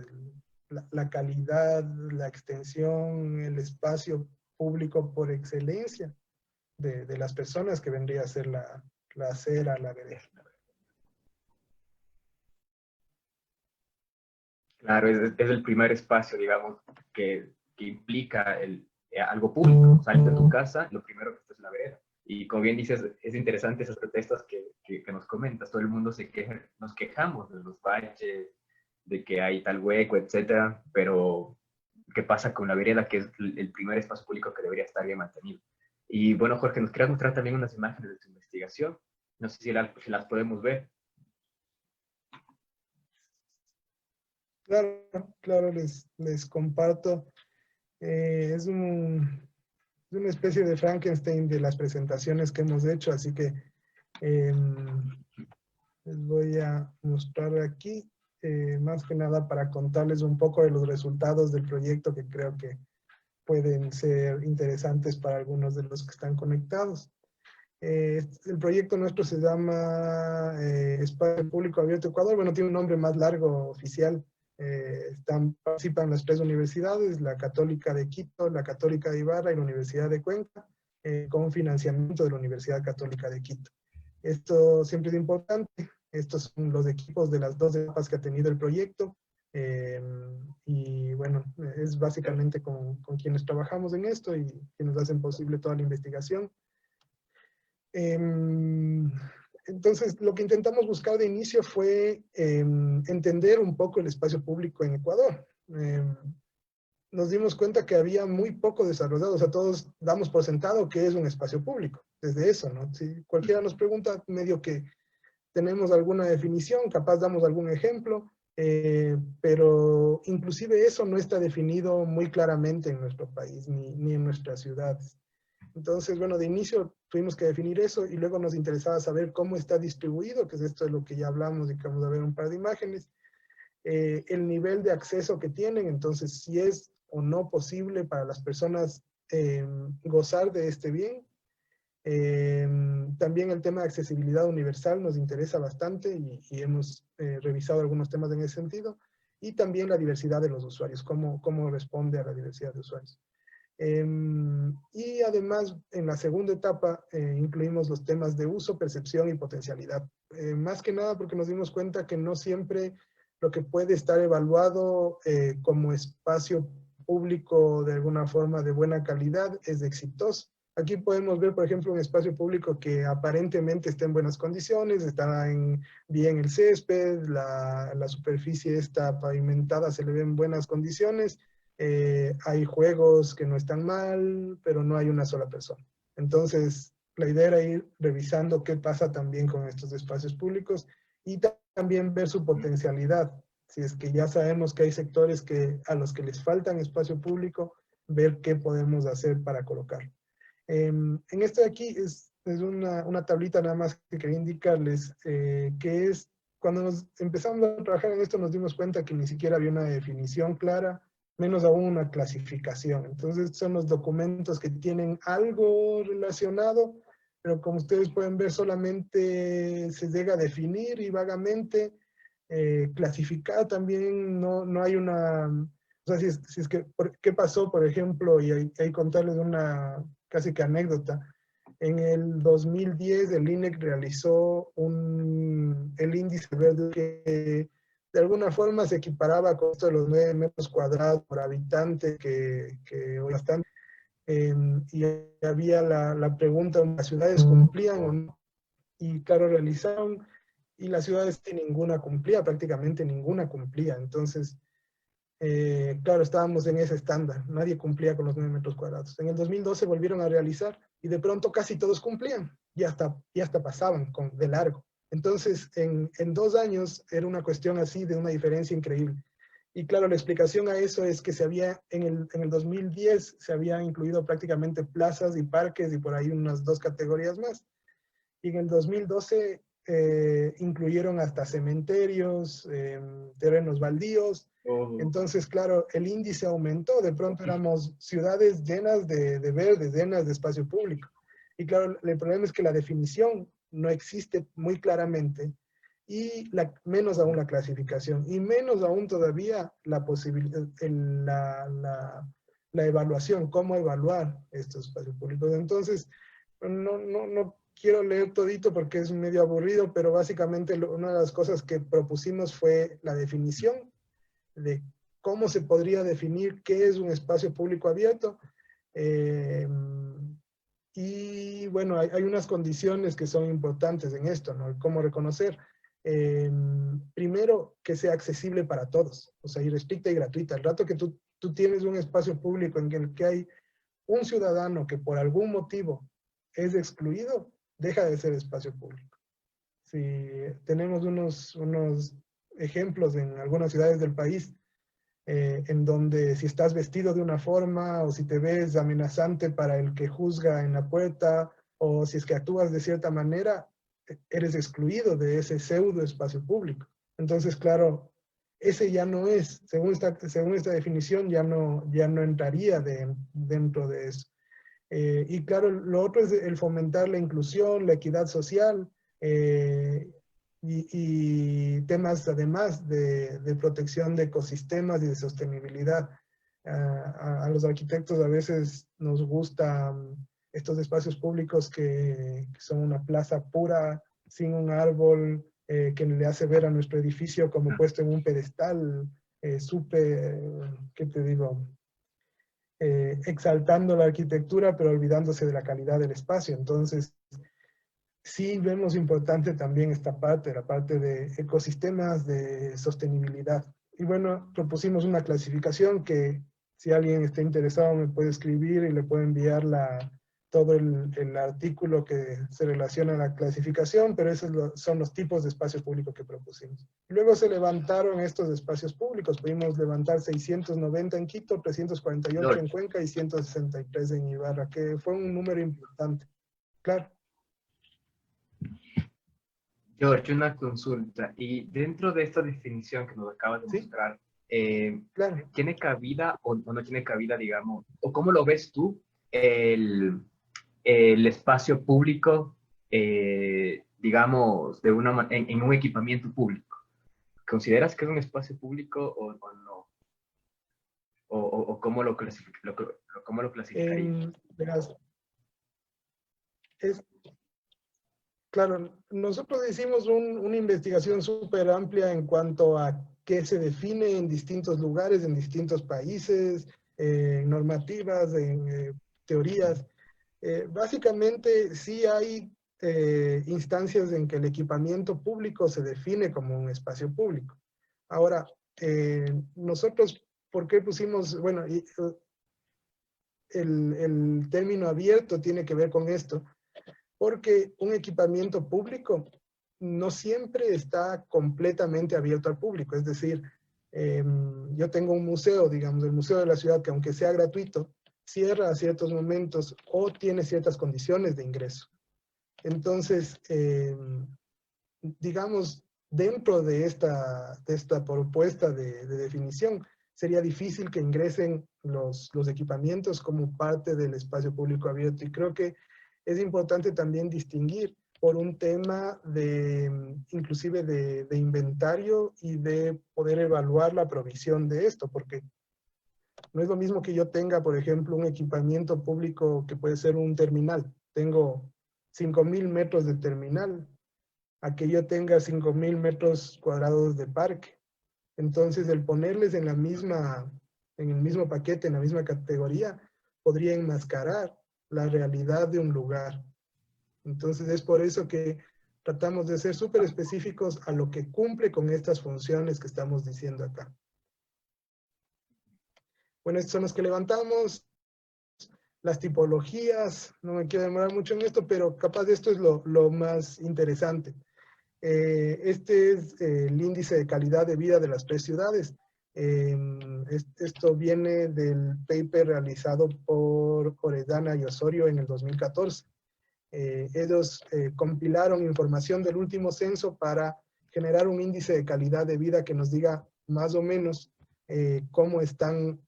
la calidad, la extensión, el espacio público por excelencia de las personas, que vendría a ser la acera, la vereda. claro, es el primer espacio, digamos, que implica algo público. Sales de tu casa, lo primero que estás es la vereda. Y como bien dices, es interesante esas protestas que nos comentas. Todo el mundo se queja, nos quejamos de los baches, de que hay tal hueco, etcétera, pero ¿qué pasa con la vereda, que es el primer espacio público que debería estar bien mantenido? Y bueno, Jorge, nos querías mostrar también unas imágenes de tu investigación. No sé si las podemos ver. Claro, claro, les comparto. Es una especie de Frankenstein de las presentaciones que hemos hecho, así que les voy a mostrar aquí. más que nada para contarles un poco de los resultados del proyecto que creo que pueden ser interesantes para algunos de los que están conectados. El proyecto nuestro se llama Espacio Público Abierto Ecuador. Bueno, tiene un nombre más largo oficial. Participan las 3 universidades, la Católica de Quito, la Católica de Ibarra y la Universidad de Cuenca, con financiamiento de la Universidad Católica de Quito. Esto siempre es importante. Estos son los equipos de las 2 etapas que ha tenido el proyecto. Y bueno, es básicamente con quienes trabajamos en esto y quienes hacen posible toda la investigación. Entonces, lo que intentamos buscar de inicio fue entender un poco el espacio público en Ecuador. Nos dimos cuenta que había muy poco desarrollado, o sea, todos damos por sentado que es un espacio público, desde eso, ¿no? Si cualquiera nos pregunta, medio que tenemos alguna definición, capaz damos algún ejemplo, pero inclusive eso no está definido muy claramente en nuestro país, ni en nuestras ciudades. Entonces, bueno, de inicio tuvimos que definir eso y luego nos interesaba saber cómo está distribuido, que es esto de lo que ya hablamos y que vamos a ver un par de imágenes, el nivel de acceso que tienen, entonces si es o no posible para las personas gozar de este bien. También el tema de accesibilidad universal nos interesa bastante y hemos revisado algunos temas en ese sentido. Y también la diversidad de los usuarios, cómo responde a la diversidad de usuarios. Y además, en la segunda etapa, incluimos los temas de uso, percepción y potencialidad. Más que nada porque nos dimos cuenta que no siempre lo que puede estar evaluado como espacio público de alguna forma de buena calidad es exitoso. Aquí podemos ver, por ejemplo, un espacio público que aparentemente está en buenas condiciones, está bien el césped, la superficie está pavimentada, se le ve en buenas condiciones, hay juegos que no están mal, pero no hay una sola persona. Entonces, la idea era ir revisando qué pasa también con estos espacios públicos y también ver su potencialidad. Si es que ya sabemos que hay sectores a los que les faltan espacio público, ver qué podemos hacer para colocarlo. En esto de aquí es una tablita nada más que quería indicarles que es, cuando nos empezamos a trabajar en esto nos dimos cuenta que ni siquiera había una definición clara, menos aún una clasificación. Entonces son los documentos que tienen algo relacionado, pero como ustedes pueden ver solamente se llega a definir y vagamente clasificar también no hay una... O sea, si es que, ¿qué pasó, por ejemplo? Y hay contarles una casi que anécdota. En el 2010 el INEC realizó el índice verde que de alguna forma se equiparaba con esto de los 9 metros cuadrados por habitante que hoy están. Y había la pregunta, ¿las ciudades cumplían o no? Y claro, realizaron, y las ciudades ninguna cumplía, prácticamente ninguna cumplía. Entonces, claro, estábamos en ese estándar, nadie cumplía con los 9 metros cuadrados. En el 2012 volvieron a realizar y de pronto casi todos cumplían y hasta pasaban de largo. Entonces, en 2 años era una cuestión así de una diferencia increíble. Y claro, la explicación a eso es que en el 2010 se había incluido prácticamente plazas y parques y por ahí unas 2 categorías más. Y en el 2012 incluyeron hasta cementerios, terrenos baldíos. Entonces, claro, el índice aumentó. De pronto éramos ciudades llenas de verde, llenas de espacio público. Y claro, el problema es que la definición no existe muy claramente y menos aún la clasificación y menos aún todavía la posibilidad, la evaluación, cómo evaluar estos espacios públicos. Entonces, no quiero leer todito porque es medio aburrido, pero básicamente una de las cosas que propusimos fue la definición de cómo se podría definir qué es un espacio público abierto. Y bueno, hay unas condiciones que son importantes en esto, ¿no? Cómo reconocer. Primero, que sea accesible para todos, o sea, irrestricta y gratuita. El rato que tú tienes un espacio público en el que hay un ciudadano que por algún motivo es excluido, deja de ser espacio público. Si tenemos unos ejemplos en algunas ciudades del país, en donde si estás vestido de una forma o si te ves amenazante para el que juzga en la puerta o si es que actúas de cierta manera, eres excluido de ese pseudo espacio público. Entonces, claro, ese ya no es, según esta definición, ya no entraría dentro de eso. Y claro, lo otro es el fomentar la inclusión, la equidad social, y temas además de protección de ecosistemas y de sostenibilidad. A los arquitectos a veces nos gustan estos espacios públicos que son una plaza pura, sin un árbol, que le hace ver a nuestro edificio como puesto en un pedestal, súper, ¿qué te digo? Exaltando la arquitectura, pero olvidándose de la calidad del espacio. Entonces, sí vemos importante también esta parte, la parte de ecosistemas, de sostenibilidad. Y bueno, propusimos una clasificación que si alguien está interesado me puede escribir y le puedo enviar todo el artículo que se relaciona a la clasificación, pero esos son los tipos de espacio público que propusimos. Luego se levantaron estos espacios públicos, pudimos levantar 690 en Quito, 348 en Cuenca y 163 en Ibarra, que fue un número importante. Claro. George, una consulta. Y dentro de esta definición que nos acabas de mostrar, claro. ¿tiene cabida o no tiene cabida, digamos, o cómo lo ves tú, el espacio público, digamos, en un equipamiento público? ¿Consideras que es un espacio público o no? ¿O cómo lo clasificarías? Verás, claro, nosotros hicimos una investigación súper amplia en cuanto a qué se define en distintos lugares, en distintos países, normativas, en teorías. Básicamente sí hay instancias en que el equipamiento público se define como un espacio público. Ahora, nosotros, ¿por qué pusimos, bueno, el término abierto tiene que ver con esto? Porque un equipamiento público no siempre está completamente abierto al público. Es decir, yo tengo un museo, digamos, el Museo de la Ciudad, que aunque sea gratuito, cierra a ciertos momentos o tiene ciertas condiciones de ingreso. Entonces, digamos, dentro de esta propuesta de definición, sería difícil que ingresen los equipamientos como parte del espacio público abierto. Y creo que es importante también distinguir por un tema inclusive de inventario y de poder evaluar la provisión de esto, porque no es lo mismo que yo tenga, por ejemplo, un equipamiento público que puede ser un terminal. Tengo 5.000 metros de terminal, a que yo tenga 5.000 metros cuadrados de parque. Entonces, el ponerles en el mismo paquete, en la misma categoría, podría enmascarar la realidad de un lugar. Entonces, es por eso que tratamos de ser súper específicos a lo que cumple con estas funciones que estamos diciendo acá. Bueno, estos son los que levantamos. Las tipologías, no me quiero demorar mucho en esto, pero capaz esto es lo más interesante. Este es el índice de calidad de vida de las 3 ciudades. Esto viene del paper realizado por Oredana y Osorio en el 2014. Ellos compilaron información del último censo para generar un índice de calidad de vida que nos diga más o menos cómo están,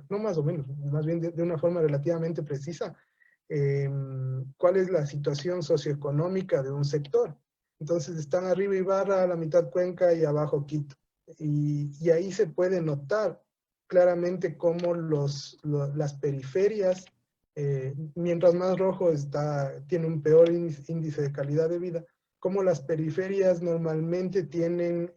no más o menos, más bien de una forma relativamente precisa, cuál es la situación socioeconómica de un sector. Entonces están arriba Ibarra, a la mitad Cuenca y abajo Quito. Y ahí se puede notar claramente cómo las periferias, mientras más rojo tiene un peor índice de calidad de vida, cómo las periferias normalmente tienen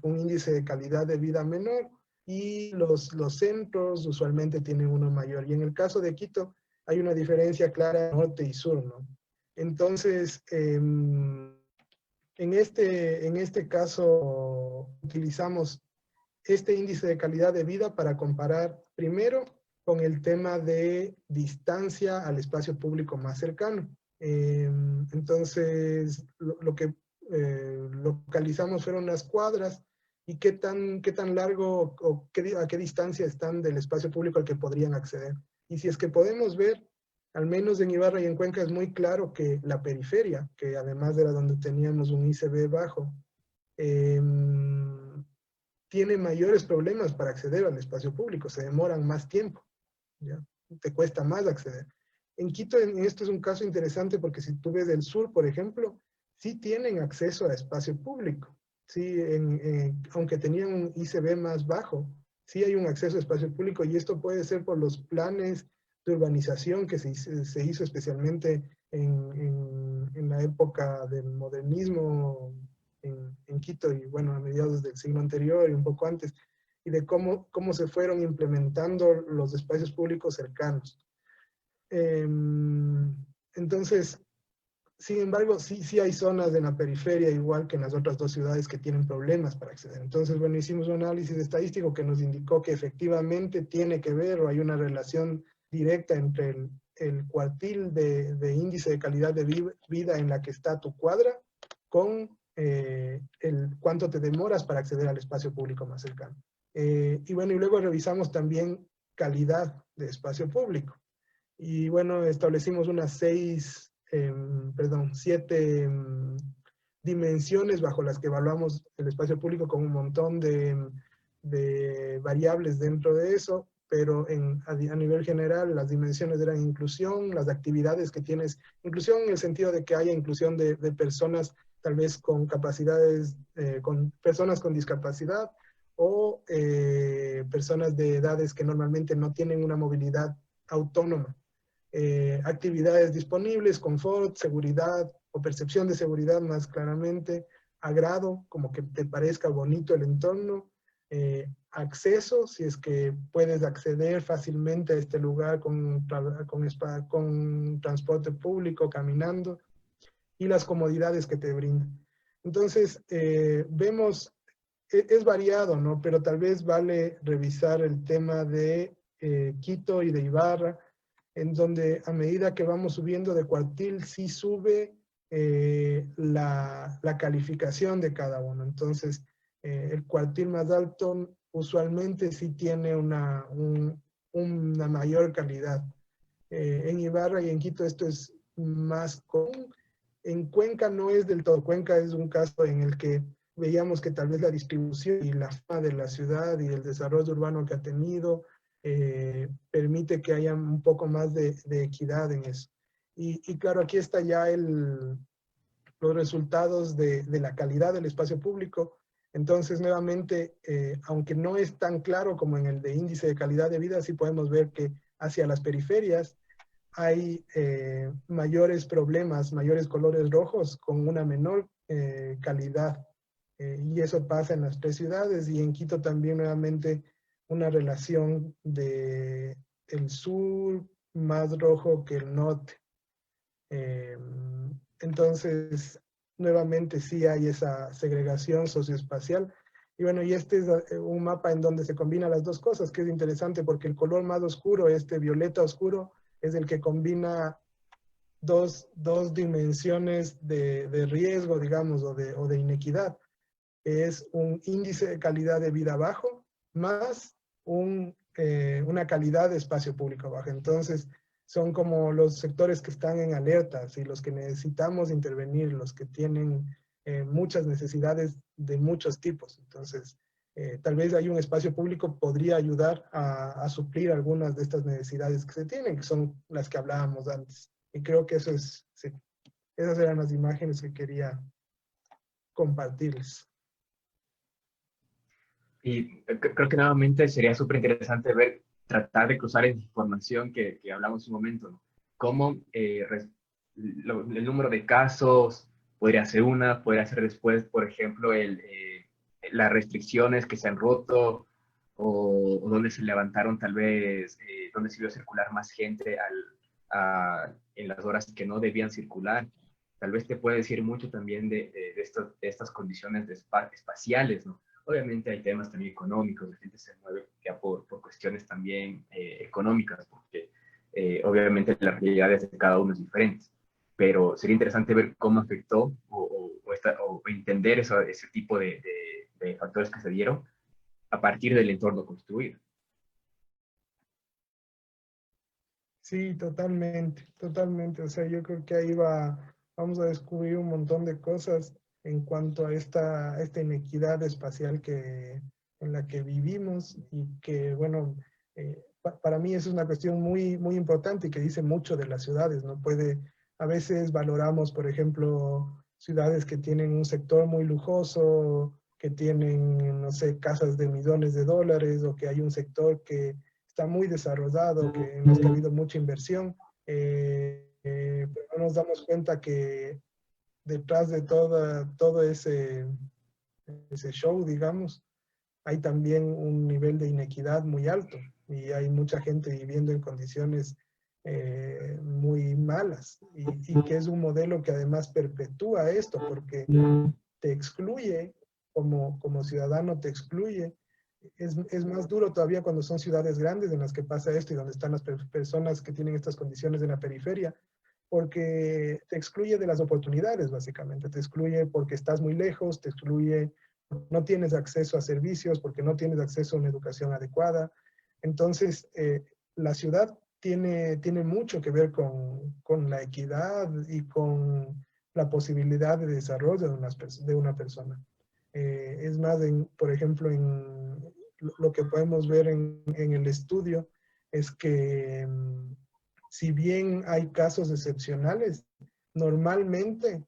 un índice de calidad de vida menor y los centros usualmente tienen uno mayor. Y en el caso de Quito hay una diferencia clara norte y sur, ¿no? Entonces, en este caso, utilizamos este índice de calidad de vida para comparar primero con el tema de distancia al espacio público más cercano. Entonces, lo que localizamos fueron las cuadras y qué tan largo o a qué distancia están del espacio público al que podrían acceder. Y si es que podemos ver, al menos en Ibarra y en Cuenca es muy claro que la periferia, que además era donde teníamos un ICB bajo, tiene mayores problemas para acceder al espacio público, se demoran más tiempo, ¿ya? Te cuesta más acceder. En Quito esto es un caso interesante porque si tú ves el sur, por ejemplo, sí tienen acceso a espacio público, sí, aunque tenían un ICB más bajo, sí hay un acceso a espacio público y esto puede ser por los planes de urbanización que se hizo especialmente en la época del modernismo en Quito y bueno, a mediados del siglo anterior y un poco antes, y de cómo se fueron implementando los espacios públicos cercanos. Entonces, sin embargo, sí hay zonas en la periferia, igual que en las otras dos ciudades, que tienen problemas para acceder. Entonces, bueno, hicimos un análisis estadístico que nos indicó que efectivamente tiene que ver o hay una relación directa entre el cuartil de índice de calidad de vida en la que está tu cuadra con el cuánto te demoras para acceder al espacio público más cercano. Y bueno, y luego revisamos también calidad de espacio público. Y bueno, establecimos unas 7 dimensiones bajo las que evaluamos el espacio público con un montón de variables dentro de eso, pero a nivel general las dimensiones eran inclusión, las actividades que tienes, inclusión en el sentido de que haya inclusión de personas tal vez con capacidades, con personas con discapacidad o personas de edades que normalmente no tienen una movilidad autónoma. Actividades disponibles, confort, seguridad o percepción de seguridad más claramente, agrado, como que te parezca bonito el entorno, acceso, si es que puedes acceder fácilmente a este lugar con transporte público, caminando, y las comodidades que te brindan. Entonces, vemos, es variado, ¿no? Pero tal vez vale revisar el tema de Quito y de Ibarra, en donde a medida que vamos subiendo de cuartil, sí sube la calificación de cada uno. Entonces, el cuartil más alto usualmente sí tiene una mayor calidad. En Ibarra y en Quito esto es más común. En Cuenca no es del todo. Cuenca es un caso en el que veíamos que tal vez la distribución y la fama de la ciudad y el desarrollo urbano que ha tenido permite que haya un poco más de equidad en eso. Y claro, aquí está ya los resultados de la calidad del espacio público. Entonces, nuevamente, aunque no es tan claro como en el de índice de calidad de vida, sí podemos ver que hacia las periferias hay mayores problemas, mayores colores rojos con una menor calidad. Y eso pasa en las 3 ciudades y en Quito también nuevamente una relación de el sur más rojo que el norte. Entonces, nuevamente sí hay esa segregación socioespacial. Y bueno, y este es un mapa en donde se combinan las dos cosas, que es interesante porque el color más oscuro, este violeta oscuro, es el que combina dos dimensiones de riesgo, digamos, o de inequidad. Es un índice de calidad de vida bajo más una calidad de espacio público baja. Entonces, son como los sectores que están en alerta y los que necesitamos intervenir, los que tienen muchas necesidades de muchos tipos. Entonces, tal vez hay un espacio público podría ayudar a suplir algunas de estas necesidades que se tienen, que son las que hablábamos antes. Y creo que eso es, sí, esas eran las imágenes que quería compartirles. Y creo que nuevamente sería súper interesante ver, tratar de cruzar esa información que hablamos en un momento, ¿no? Cómo el número de casos podría ser una, podría ser después, por ejemplo, las restricciones que se han roto o donde se levantaron tal vez, donde se vio circular más gente en las horas que no debían circular. Tal vez te puede decir mucho también de estas condiciones espaciales, ¿no? Obviamente hay temas también económicos, la gente se mueve ya por cuestiones también económicas, porque obviamente las realidades de cada uno es diferente, pero sería interesante ver cómo afectó o entender ese tipo de factores que se dieron a partir del entorno construido. Sí, totalmente, totalmente. O sea, yo creo que ahí vamos a descubrir un montón de cosas en cuanto a esta inequidad espacial en la que vivimos y que, bueno, para mí eso es una cuestión muy, muy importante y que dice mucho de las ciudades, ¿no? A veces valoramos, por ejemplo, ciudades que tienen un sector muy lujoso, que tienen, no sé, casas de millones de dólares, o que hay un sector que está muy desarrollado, en los que ha habido mucha inversión, pero no nos damos cuenta que detrás de todo ese show, digamos, hay también un nivel de inequidad muy alto y hay mucha gente viviendo en condiciones muy malas y que es un modelo que además perpetúa esto porque te excluye, como ciudadano te excluye. Es más duro todavía cuando son ciudades grandes en las que pasa esto y donde están las personas que tienen estas condiciones en la periferia, porque te excluye de las oportunidades, básicamente. Te excluye porque estás muy lejos, te excluye, no tienes acceso a servicios, porque no tienes acceso a una educación adecuada. Entonces, la ciudad tiene mucho que ver con la equidad y con la posibilidad de desarrollo de una persona. Es más, por ejemplo, en lo que podemos ver en el estudio es que si bien hay casos excepcionales, normalmente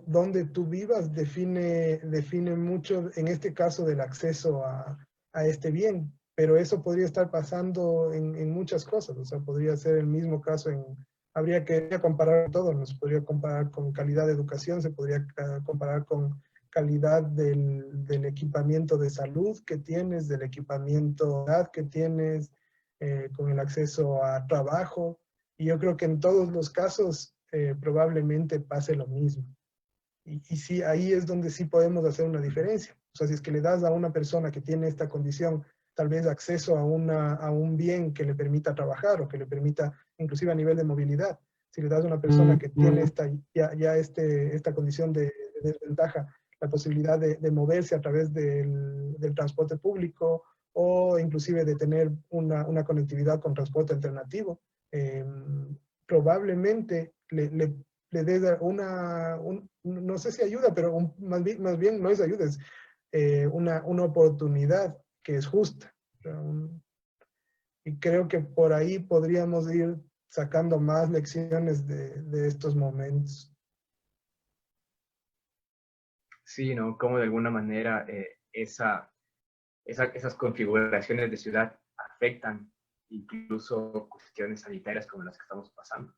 donde tú vivas define mucho, en este caso, del acceso a este bien. Pero eso podría estar pasando en muchas cosas. O sea, podría ser el mismo caso habría que comparar todo, nos podría comparar con calidad de educación, se podría comparar con calidad del equipamiento de salud que tienes, del equipamiento que tienes, con el acceso a trabajo. Y yo creo que en todos los casos probablemente pase lo mismo. Y sí, ahí es donde sí podemos hacer una diferencia. O sea, si es que le das a una persona que tiene esta condición tal vez acceso a un bien que le permita trabajar o que le permita, inclusive a nivel de movilidad, si le das a una persona que tiene esta condición de desventaja, la posibilidad de moverse a través del transporte público o inclusive de tener una conectividad con transporte alternativo, probablemente le dé no sé si ayuda, pero más bien no es ayuda, es una oportunidad que es justa. Y creo que por ahí podríamos ir sacando más lecciones de estos momentos. Sí, ¿no? Como de alguna manera esas configuraciones de ciudad afectan incluso cuestiones sanitarias como las que estamos pasando.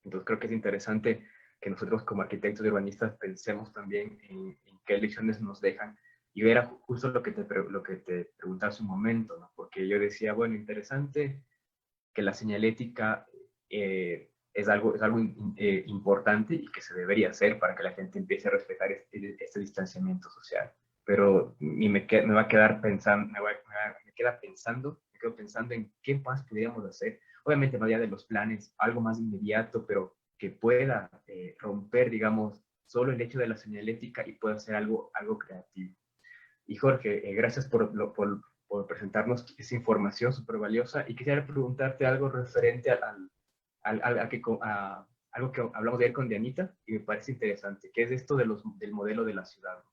Entonces creo que es interesante que nosotros como arquitectos y urbanistas pensemos también en qué lecciones nos dejan y ver justo lo que te preguntaba hace un momento, ¿no? Porque yo decía, bueno, interesante que la señalética es algo importante y que se debería hacer para que la gente empiece a respetar este distanciamiento social. Pero me va a quedar pensando, me quedo pensando en qué más podríamos hacer. Obviamente más allá de los planes, algo más inmediato, pero que pueda romper, digamos, solo el hecho de la señalética y pueda ser algo creativo. Y Jorge, gracias por presentarnos esa información súper valiosa y quisiera preguntarte algo referente a algo que hablamos de ayer con Dianita y me parece interesante, que es esto del modelo de la ciudad.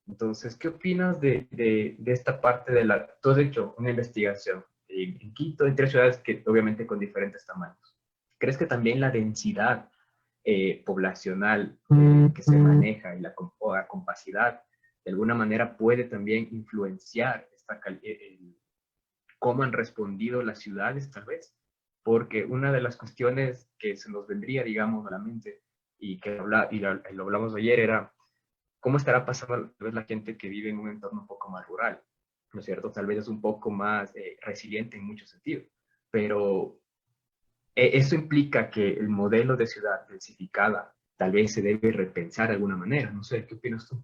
Entonces, ¿qué opinas de esta parte de la... Tú has hecho una investigación en Quito, en tres ciudades que obviamente con diferentes tamaños. ¿Crees que también la densidad poblacional que se maneja y o la compacidad de alguna manera puede también influenciar cómo han respondido las ciudades, tal vez? Porque una de las cuestiones que se nos vendría, digamos, a la mente y que lo hablamos ayer era cómo estará pasando tal vez la gente que vive en un entorno un poco más rural, ¿no es cierto? Tal vez es un poco más resiliente en muchos sentidos, pero eso implica que el modelo de ciudad densificada tal vez se debe repensar de alguna manera. No sé, ¿qué opinas tú?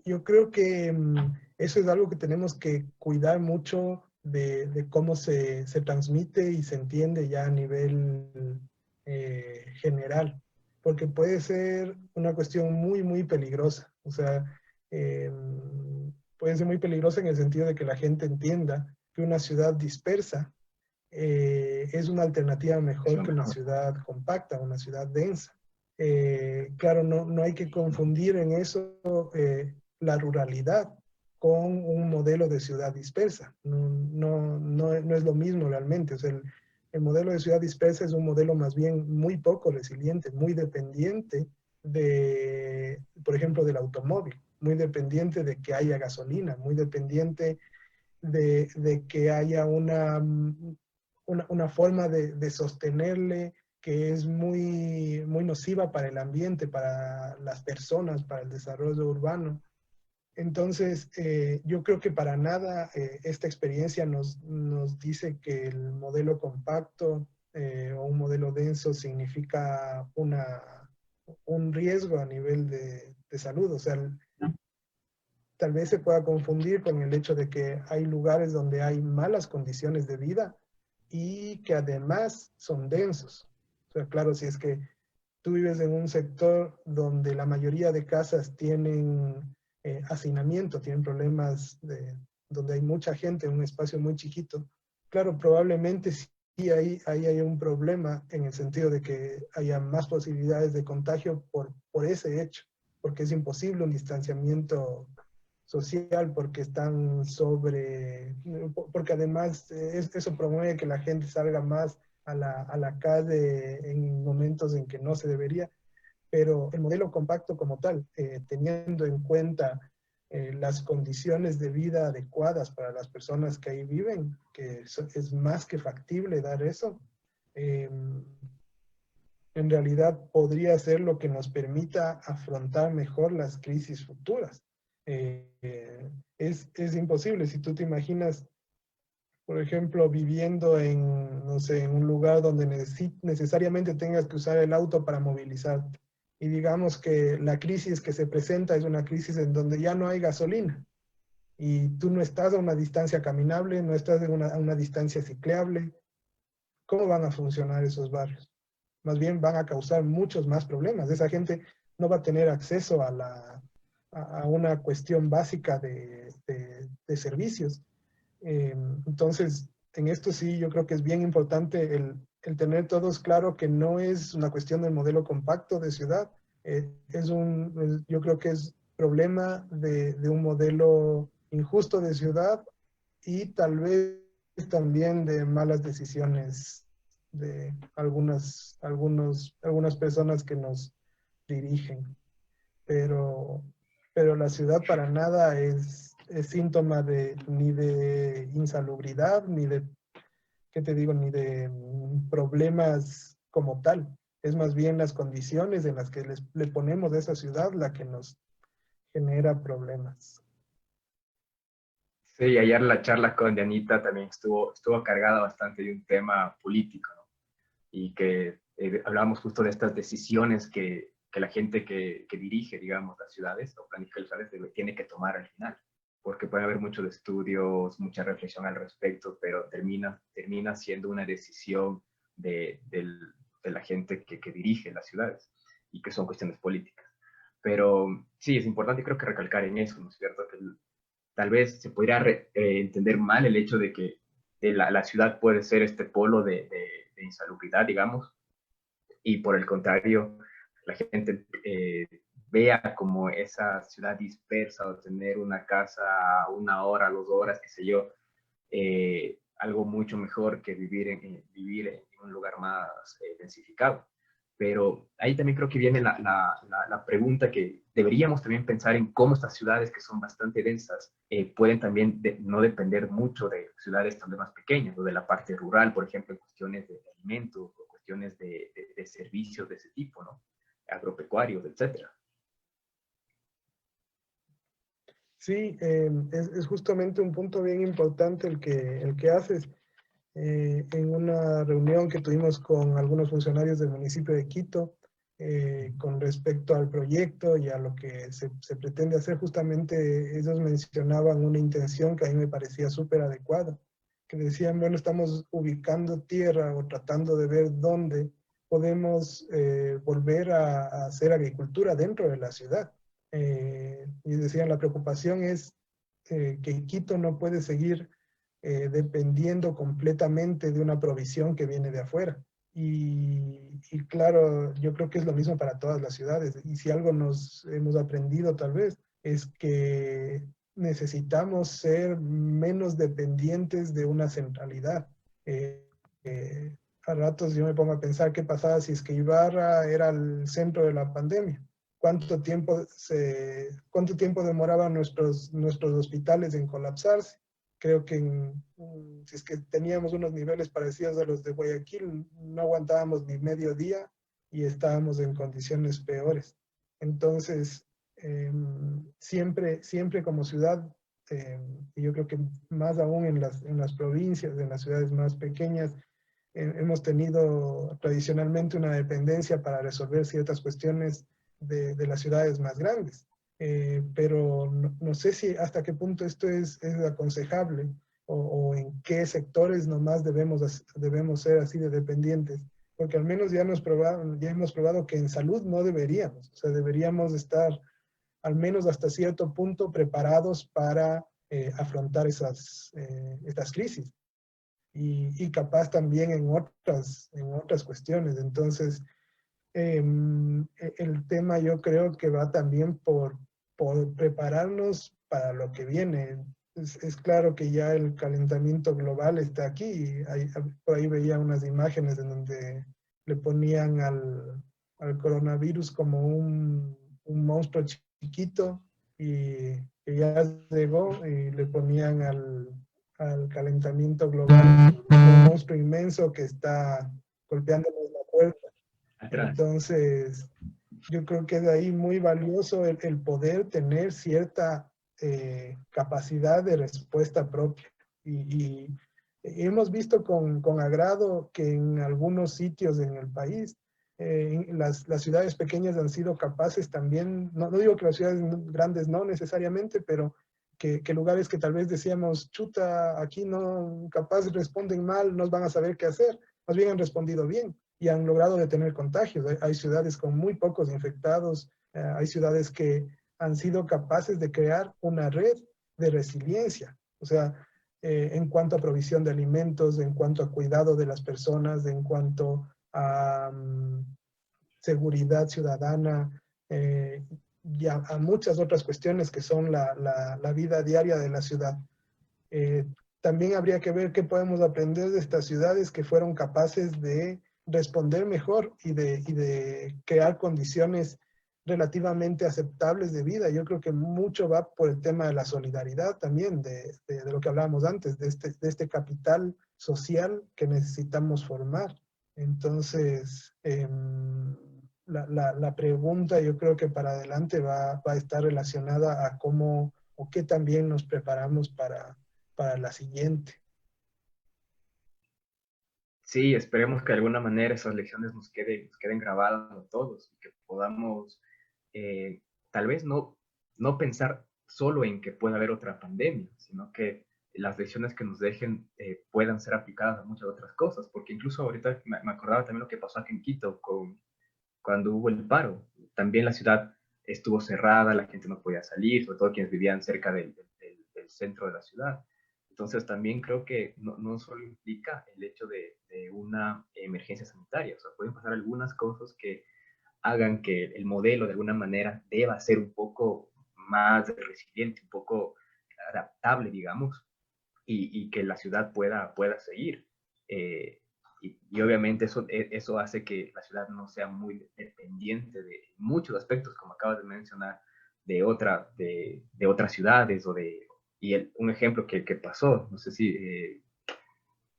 Yo creo que eso es algo que tenemos que cuidar mucho de cómo se transmite y se entiende ya a nivel general, porque puede ser una cuestión muy, muy peligrosa. O sea, eh, puede ser muy peligrosa en el sentido de que la gente entienda que una ciudad dispersa es una alternativa Es mejor lo que una mejor. ciudad compacta, una ciudad densa. Claro, no hay que confundir en eso la ruralidad con un modelo de ciudad dispersa. No es lo mismo realmente. O sea, el modelo de ciudad dispersa es un modelo más bien muy poco resiliente, muy dependiente de, por ejemplo, del automóvil, muy dependiente de que haya gasolina, muy dependiente de que haya una forma de sostenerle que es muy nociva para el ambiente, para las personas, para el desarrollo urbano. Entonces, yo creo que para nada esta experiencia nos dice que el modelo compacto o un modelo denso significa un riesgo a nivel de salud. O sea, tal vez se pueda confundir con el hecho de que hay lugares donde hay malas condiciones de vida y que además son densos. O sea, claro, si es que tú vives en un sector donde la mayoría de casas tienen hacinamiento, tienen problemas donde hay mucha gente en un espacio muy chiquito, claro, probablemente sí ahí hay un problema en el sentido de que haya más posibilidades de contagio por ese hecho, porque es imposible un distanciamiento social porque están porque además eso promueve que la gente salga más a la calle en momentos en que no se debería, pero el modelo compacto como tal, teniendo en cuenta las condiciones de vida adecuadas para las personas que ahí viven, que es más que factible dar eso, eh, en realidad podría ser lo que nos permita afrontar mejor las crisis futuras. Es imposible. Si tú te imaginas, por ejemplo, viviendo no sé, en un lugar donde necesariamente tengas que usar el auto para movilizarte, y digamos que la crisis que se presenta es una crisis en donde ya no hay gasolina, y tú no estás a una distancia caminable, no estás a una distancia cicleable, ¿cómo van a funcionar esos barrios? Más bien van a causar muchos más problemas. Esa gente no va a tener acceso a una cuestión básica de servicios. Entonces, en esto sí, yo creo que es bien importante el tener todos claro que no es una cuestión del modelo compacto de ciudad, yo creo que es problema de un modelo injusto de ciudad y tal vez también de malas decisiones de algunas personas que nos dirigen. Pero, pero la ciudad para nada es síntoma ni de insalubridad, ni de, ¿qué te digo? Ni de problemas como tal. Es más bien las condiciones en las que le ponemos a esa ciudad la que nos genera problemas. Sí, ayer la charla con Dianita también estuvo cargada bastante de un tema político, ¿no? Y que hablábamos justo de estas decisiones que la gente que dirige, digamos, las ciudades o planifica las ciudades tiene que tomar al final, porque puede haber muchos estudios, mucha reflexión al respecto, pero termina siendo una decisión de la gente que dirige las ciudades y que son cuestiones políticas. Pero sí, es importante creo que recalcar en eso, ¿no es cierto? Que tal vez se podría entender mal el hecho de que la ciudad puede ser este polo de insalubridad, digamos, y por el contrario, la gente vea como esa ciudad dispersa o tener una casa a 1 hora, 2 horas, qué sé yo, algo mucho mejor que vivir en un lugar más densificado. Pero ahí también creo que viene la pregunta que deberíamos también pensar en cómo estas ciudades que son bastante densas pueden también no depender mucho de ciudades también más pequeñas o de la parte rural, por ejemplo, en cuestiones de alimentos o cuestiones de servicios de ese tipo, ¿no? Agropecuarios, etcétera. Sí, es justamente un punto bien importante el que haces. En una reunión que tuvimos con algunos funcionarios del municipio de Quito con respecto al proyecto y a lo que se pretende hacer, justamente ellos mencionaban una intención que a mí me parecía súper adecuada, que decían, bueno, estamos ubicando tierra o tratando de ver dónde podemos volver a hacer agricultura dentro de la ciudad. Y decían, la preocupación es que Quito no puede seguir dependiendo completamente de una provisión que viene de afuera. Y claro, yo creo que es lo mismo para todas las ciudades. Y si algo nos hemos aprendido tal vez es que necesitamos ser menos dependientes de una centralidad. Eh, eh, a ratos yo me pongo a pensar qué pasaba si es que Ibarra era el centro de la pandemia. ¿Cuánto tiempo demoraban nuestros hospitales en colapsarse? Creo que si es que teníamos unos niveles parecidos a los de Guayaquil, no aguantábamos ni medio día y estábamos en condiciones peores. Entonces, siempre como ciudad, y yo creo que más aún en las provincias, en las ciudades más pequeñas, hemos tenido tradicionalmente una dependencia para resolver ciertas cuestiones de las ciudades más grandes. Pero no sé si hasta qué punto esto es aconsejable o en qué sectores nomás debemos ser así de dependientes, porque al menos ya hemos probado que en salud no deberíamos, o sea, deberíamos estar al menos hasta cierto punto preparados para afrontar estas crisis y capaz también en otras cuestiones. Entonces, el tema yo creo que va también por prepararnos para lo que viene. Es claro que ya el calentamiento global está aquí. Por ahí veía unas imágenes en donde le ponían al coronavirus como un monstruo chiquito y que ya llegó y le ponían al calentamiento global un monstruo inmenso que está golpeándonos la puerta. Atrás. Entonces, yo creo que es de ahí muy valioso el poder tener cierta capacidad de respuesta propia. Y hemos visto con agrado que en algunos sitios en el país, las ciudades pequeñas han sido capaces también, no digo que las ciudades grandes no necesariamente, pero que lugares que tal vez decíamos, chuta, aquí no, capaz responden mal, no van a saber qué hacer, más bien han respondido bien y han logrado detener contagios. Hay ciudades con muy pocos infectados, hay ciudades que han sido capaces de crear una red de resiliencia. O sea, en cuanto a provisión de alimentos, en cuanto a cuidado de las personas, en cuanto a seguridad ciudadana y a muchas otras cuestiones que son la vida diaria de la ciudad. Eh, También habría que ver qué podemos aprender de estas ciudades que fueron capaces de responder mejor y de crear condiciones relativamente aceptables de vida. Yo creo que mucho va por el tema de la solidaridad también, de lo que hablábamos antes, de este capital social que necesitamos formar. Entonces, la pregunta yo creo que para adelante va a estar relacionada a cómo o qué también nos preparamos para la siguiente. Sí, esperemos que de alguna manera esas lecciones nos queden grabadas a todos y que podamos tal vez no pensar solo en que pueda haber otra pandemia, sino que las lecciones que nos dejen puedan ser aplicadas a muchas otras cosas, porque incluso ahorita me acordaba también lo que pasó aquí en Quito cuando hubo el paro. También la ciudad estuvo cerrada, la gente no podía salir, sobre todo quienes vivían cerca del centro de la ciudad. Entonces también creo que no solo implica el hecho de una emergencia sanitaria, o sea, pueden pasar algunas cosas que hagan que el modelo de alguna manera deba ser un poco más resiliente, un poco adaptable, digamos, y que la ciudad pueda seguir. Y obviamente eso hace que la ciudad no sea muy dependiente de muchos aspectos, como acabas de mencionar, de otras ciudades un ejemplo que pasó, no sé si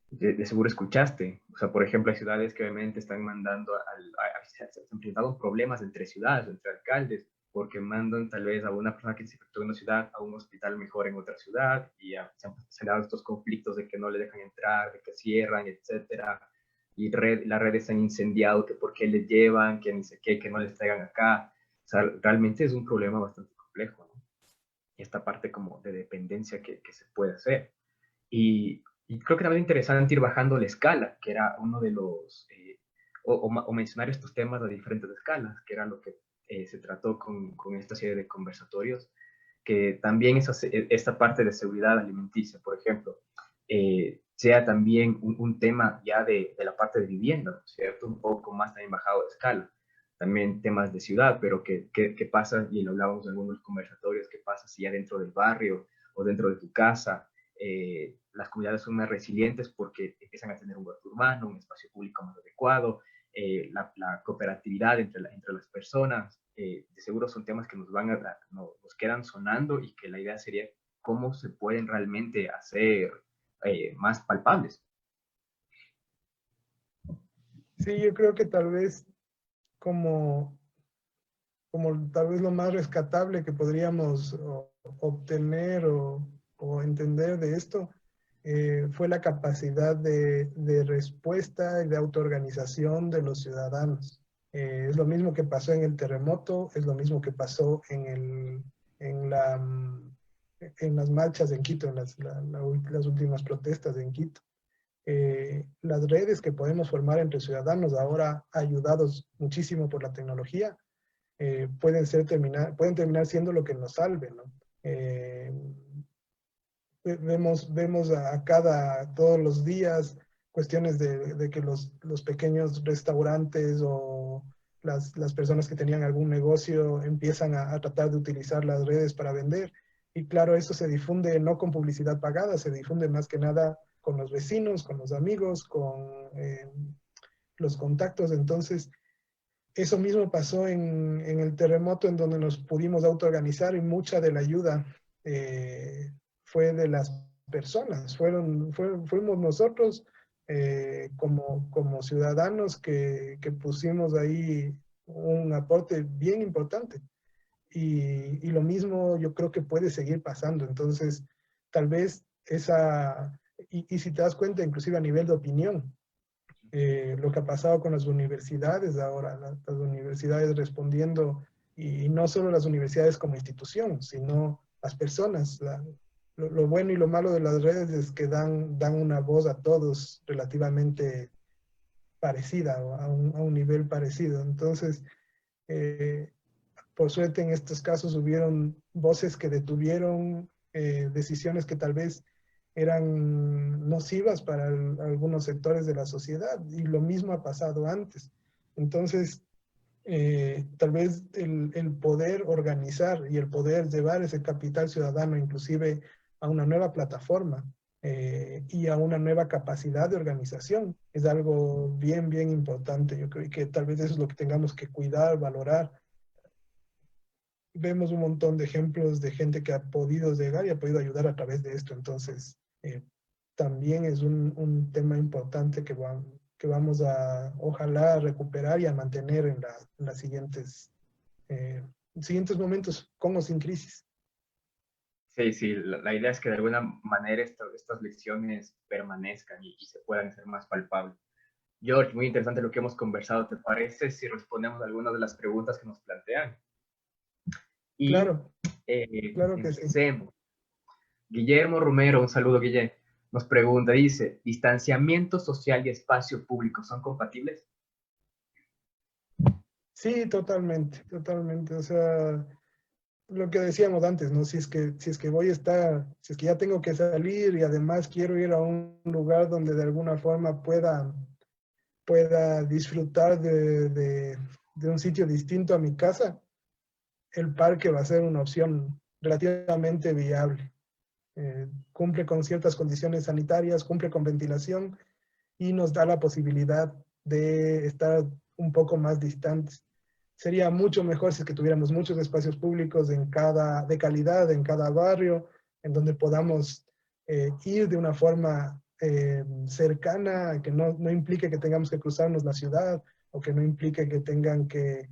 de seguro escuchaste, o sea, por ejemplo, hay ciudades que obviamente están mandando, se han enfrentado problemas entre ciudades, entre alcaldes, porque mandan tal vez a una persona que se infectó en una ciudad a un hospital mejor en otra ciudad y se han dado estos conflictos de que no le dejan entrar, de que cierran, etcétera. Y las redes se han incendiado, que por qué les llevan, que ni sé qué, que no les traigan acá. O sea, realmente es un problema bastante complejo, ¿no? Y esta parte como de dependencia que se puede hacer. Y creo que también es interesante ir bajando la escala, que era uno de los, o mencionar estos temas de diferentes escalas, que era lo que se trató con esta serie de conversatorios, que también esta parte de seguridad alimenticia, por ejemplo, sea también un tema ya de la parte de vivienda, ¿no es cierto? Un poco más también bajado de escala. También temas de ciudad, pero ¿qué pasa? Y lo hablábamos en algunos conversatorios, ¿qué pasa si ya dentro del barrio o dentro de tu casa las comunidades son más resilientes porque empiezan a tener un huerto urbano, un espacio público más adecuado, la cooperatividad entre las personas? De seguro son temas que nos quedan sonando y que la idea sería cómo se pueden realmente hacer más palpables. Sí, yo creo que tal vez como, como tal vez lo más rescatable que podríamos obtener o entender de esto fue la capacidad de respuesta y de autoorganización de los ciudadanos. Es lo mismo que pasó en el terremoto, es lo mismo que pasó en, la, en las marchas en Quito, en las últimas protestas en Quito. Las redes que podemos formar entre ciudadanos ahora, ayudados muchísimo por la tecnología, pueden terminar siendo lo que nos salve, ¿no? Vemos todos los días cuestiones de que los pequeños restaurantes o las personas que tenían algún negocio empiezan a tratar de utilizar las redes para vender. Y claro, eso se difunde no con publicidad pagada, se difunde más que nada con los vecinos, con los amigos, con los contactos. Entonces, eso mismo pasó en el terremoto, en donde nos pudimos autoorganizar y mucha de la ayuda fue de las personas. Fuimos nosotros como ciudadanos que pusimos ahí un aporte bien importante. Y lo mismo yo creo que puede seguir pasando. Entonces, tal vez y si te das cuenta, inclusive a nivel de opinión, lo que ha pasado con las universidades ahora, las universidades respondiendo, y no solo las universidades como institución, sino las personas. Lo bueno y lo malo de las redes es que dan una voz a todos relativamente parecida o a un nivel parecido. Entonces, eh, por suerte en estos casos hubieron voces que detuvieron decisiones que tal vez eran nocivas para algunos sectores de la sociedad, y lo mismo ha pasado antes. Entonces, tal vez el poder organizar y el poder llevar ese capital ciudadano inclusive a una nueva plataforma y a una nueva capacidad de organización es algo bien, bien importante. Yo creo que tal vez eso es lo que tengamos que cuidar, valorar. Vemos un montón de ejemplos de gente que ha podido llegar y ha podido ayudar a través de esto. Entonces, también es un tema importante que vamos a, ojalá, recuperar y a mantener en las siguientes momentos, con o sin crisis. Sí, sí, la idea es que de alguna manera estas lecciones permanezcan y se puedan hacer más palpables. George, muy interesante lo que hemos conversado. ¿Te parece si respondemos algunas de las preguntas que nos plantean? Y Claro, claro que sí. empecemos. Guillermo Romero, un saludo, Guille, nos pregunta, dice, ¿distanciamiento social y espacio público son compatibles? Sí, totalmente, totalmente. O sea, lo que decíamos antes, ¿no? Si es que si es que ya tengo que salir y además quiero ir a un lugar donde de alguna forma pueda disfrutar de un sitio distinto a mi casa, el parque va a ser una opción relativamente viable. Cumple con ciertas condiciones sanitarias, cumple con ventilación y nos da la posibilidad de estar un poco más distantes. Sería mucho mejor si es que tuviéramos muchos espacios públicos de calidad en cada barrio, en donde podamos ir de una forma cercana, que no implique que tengamos que cruzarnos la ciudad o que no implique que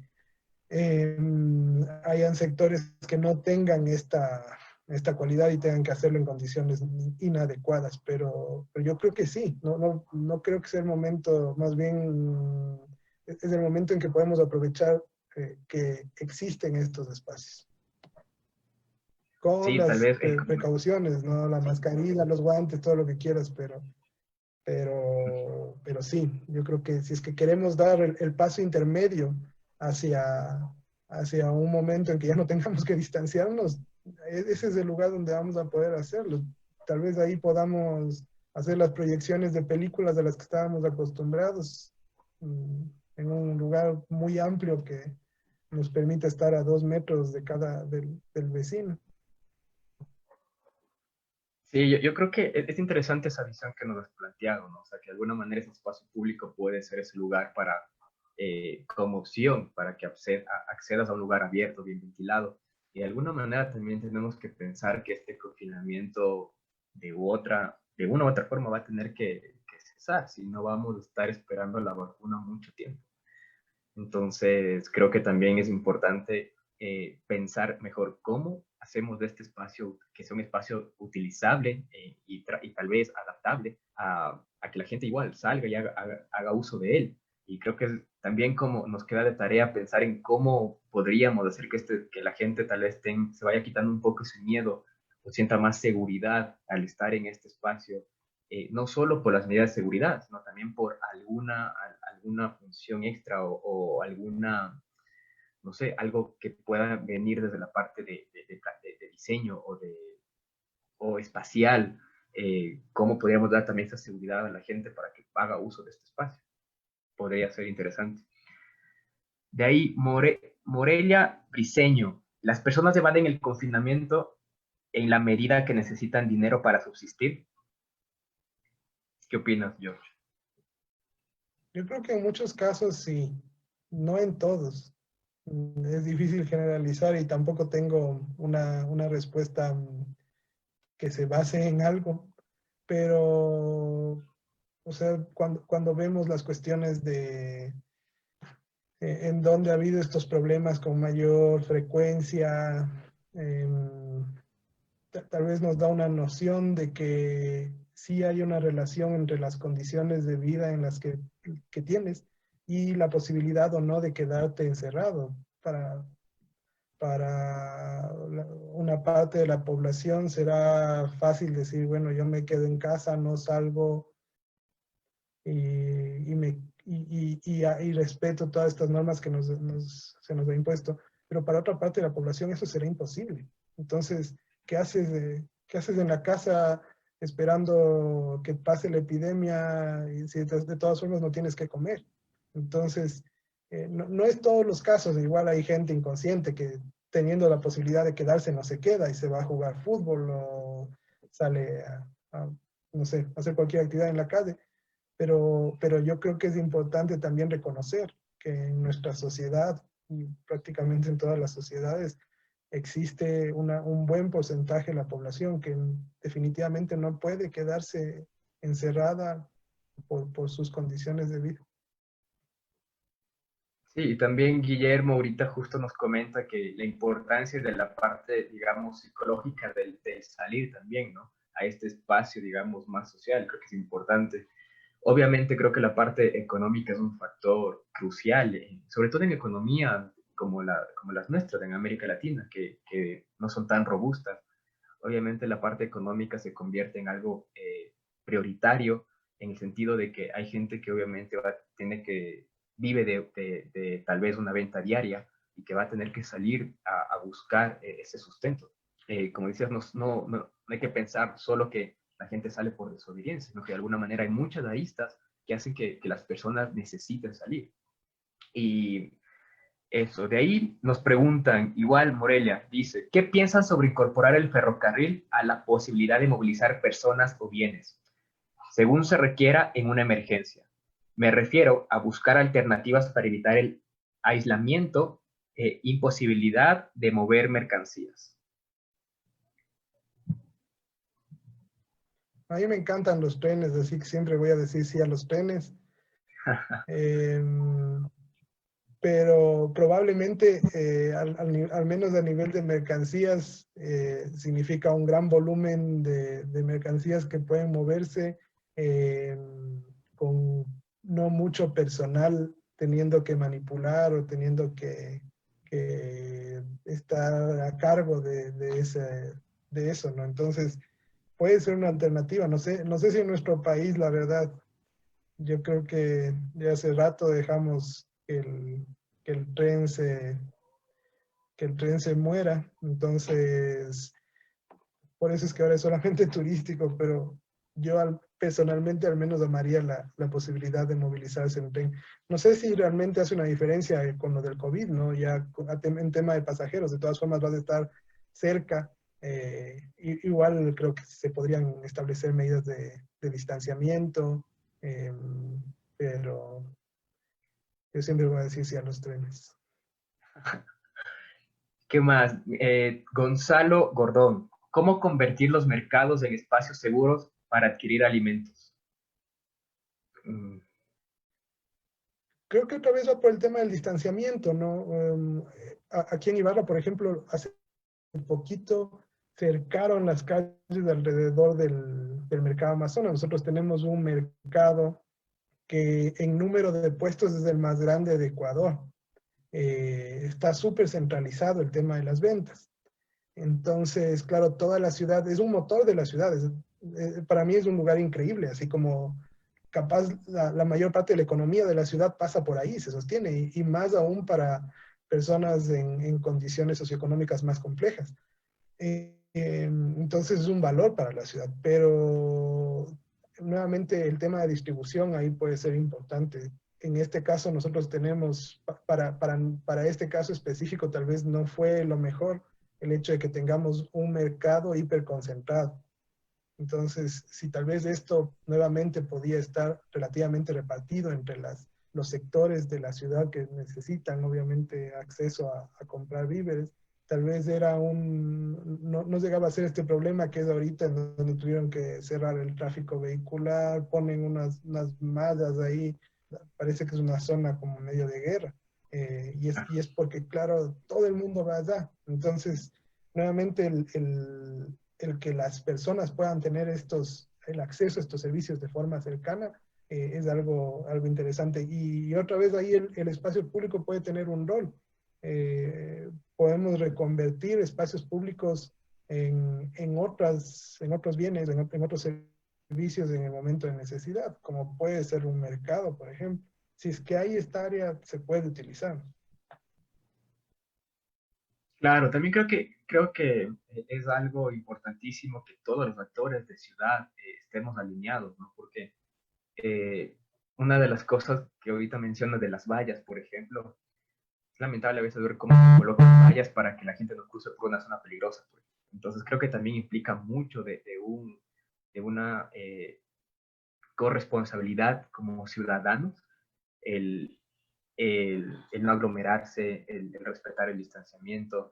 hayan sectores que no tengan esta cualidad y tengan que hacerlo en condiciones inadecuadas, pero yo creo que sí, no creo que sea el momento, más bien es el momento en que podemos aprovechar que existen estos espacios. Con Sí, tal las vez. precauciones, ¿no? La mascarilla, los guantes, todo lo que quieras, pero sí, yo creo que si es que queremos dar el paso intermedio hacia, hacia un momento en que ya no tengamos que distanciarnos, ese es el lugar donde vamos a poder hacerlo. Tal vez ahí podamos hacer las proyecciones de películas a las que estábamos acostumbrados en un lugar muy amplio que nos permite estar a 2 metros de del vecino. Sí, yo creo que es interesante esa visión que nos has planteado, ¿no? O sea, que de alguna manera ese espacio público puede ser ese lugar para, como opción, para que accedas a un lugar abierto, bien ventilado. Y de alguna manera también tenemos que pensar que este confinamiento de una u otra forma va a tener que cesar, si no vamos a estar esperando la vacuna mucho tiempo. Entonces, creo que también es importante pensar mejor cómo hacemos de este espacio que sea un espacio utilizable y tal vez adaptable a que la gente igual salga y haga uso de él. Y creo que también como nos queda de tarea pensar en cómo podríamos hacer que la gente tal vez se vaya quitando un poco ese miedo o sienta más seguridad al estar en este espacio, no solo por las medidas de seguridad, sino también por alguna función extra o alguna, no sé, algo que pueda venir desde la parte de diseño o espacial, cómo podríamos dar también esa seguridad a la gente para que haga uso de este espacio. Podría ser interesante. De ahí, Morelia Briseño. Las personas evaden el confinamiento en la medida que necesitan dinero para subsistir. ¿Qué opinas, George? Yo creo que en muchos casos sí, no en todos. Es difícil generalizar y tampoco tengo una respuesta que se base en algo, pero, o sea, cuando vemos las cuestiones de en donde ha habido estos problemas con mayor frecuencia, tal vez nos da una noción de que sí hay una relación entre las condiciones de vida en las que tienes y la posibilidad o no de quedarte encerrado. Para una parte de la población será fácil decir, bueno, yo me quedo en casa, no salgo y respeto todas estas normas que se nos ha impuesto. Pero para otra parte de la población eso será imposible. Entonces, ¿qué haces en la casa esperando que pase la epidemia y si de todas formas no tienes que comer? Entonces, no es todos los casos, igual hay gente inconsciente que teniendo la posibilidad de quedarse no se queda y se va a jugar fútbol o sale no sé, a hacer cualquier actividad en la calle. Pero yo creo que es importante también reconocer que en nuestra sociedad y prácticamente en todas las sociedades existe un buen porcentaje de la población que definitivamente no puede quedarse encerrada por sus condiciones de vida. Sí, y también Guillermo ahorita justo nos comenta que la importancia de la parte, digamos, psicológica del salir también, ¿no? A este espacio, digamos, más social, creo que es importante. Obviamente creo que la parte económica es un factor crucial, sobre todo en economía como las nuestras en América Latina, que no son tan robustas. Obviamente la parte económica se convierte en algo prioritario en el sentido de que hay gente que obviamente vive de tal vez una venta diaria y que va a tener que salir a buscar ese sustento. Como decías, no hay que pensar solo que la gente sale por desobediencia, sino que de alguna manera hay muchas aristas que hacen que las personas necesiten salir. Y eso, de ahí nos preguntan, igual Morelia dice, ¿qué piensan sobre incorporar el ferrocarril a la posibilidad de movilizar personas o bienes, según se requiera en una emergencia? Me refiero a buscar alternativas para evitar el aislamiento e imposibilidad de mover mercancías. A mí me encantan los trenes, así que siempre voy a decir sí a los trenes. Pero probablemente, al menos a nivel de mercancías, significa un gran volumen de mercancías que pueden moverse con no mucho personal teniendo que manipular o teniendo que estar a cargo de eso, ¿no? Entonces, puede ser una alternativa. No sé si en nuestro país, la verdad, yo creo que ya hace rato dejamos que el tren que el tren se muera. Entonces, por eso es que ahora es solamente turístico, pero personalmente al menos amaría la posibilidad de movilizarse en tren. No sé si realmente hace una diferencia con lo del COVID, ¿no? Ya en tema de pasajeros, de todas formas vas a estar cerca. Igual creo que se podrían establecer medidas de distanciamiento, eh, pero yo siempre voy a decir sí a los trenes. ¿Qué más? Gonzalo Gordón, ¿cómo convertir los mercados en espacios seguros para adquirir alimentos? Mm, Creo que otra vez va por el tema del distanciamiento, ¿no? Aquí en Ibarra, por ejemplo, hace poquito cercaron las calles alrededor del mercado Amazonas. Nosotros tenemos un mercado que en número de puestos es el más grande de Ecuador. Está súper centralizado el tema de las ventas. Entonces, claro, toda la ciudad es un motor de la ciudad. Para mí es un lugar increíble, así como capaz la mayor parte de la economía de la ciudad pasa por ahí, se sostiene, y más aún para personas en condiciones socioeconómicas más complejas. Entonces es un valor para la ciudad, pero nuevamente el tema de distribución ahí puede ser importante. En este caso nosotros tenemos, para este caso específico tal vez no fue lo mejor el hecho de que tengamos un mercado hiperconcentrado. Entonces, si tal vez esto nuevamente podía estar relativamente repartido entre los sectores de la ciudad que necesitan obviamente acceso a comprar víveres, tal vez no llegaba a ser este problema que es ahorita en donde tuvieron que cerrar el tráfico vehicular, ponen unas mallas ahí, parece que es una zona como medio de guerra. Y es porque, claro, todo el mundo va allá. Entonces, nuevamente el que las personas puedan tener el acceso a estos servicios de forma cercana es algo interesante. Y otra vez ahí el espacio público puede tener un rol. Podemos reconvertir espacios públicos en otros bienes, en otros servicios en el momento de necesidad, como puede ser un mercado, por ejemplo. Si es que hay esta área, se puede utilizar. claro, también creo que es algo importantísimo que todos los actores de ciudad estemos alineados, ¿no? Porque eh, una de las cosas que ahorita mencionas de las vallas, por ejemplo, es lamentable a veces ver cómo se colocan vallas para que la gente no cruce por una zona peligrosa. Pues. Entonces creo que también implica mucho de una corresponsabilidad como ciudadanos el, el no aglomerarse, el respetar el distanciamiento,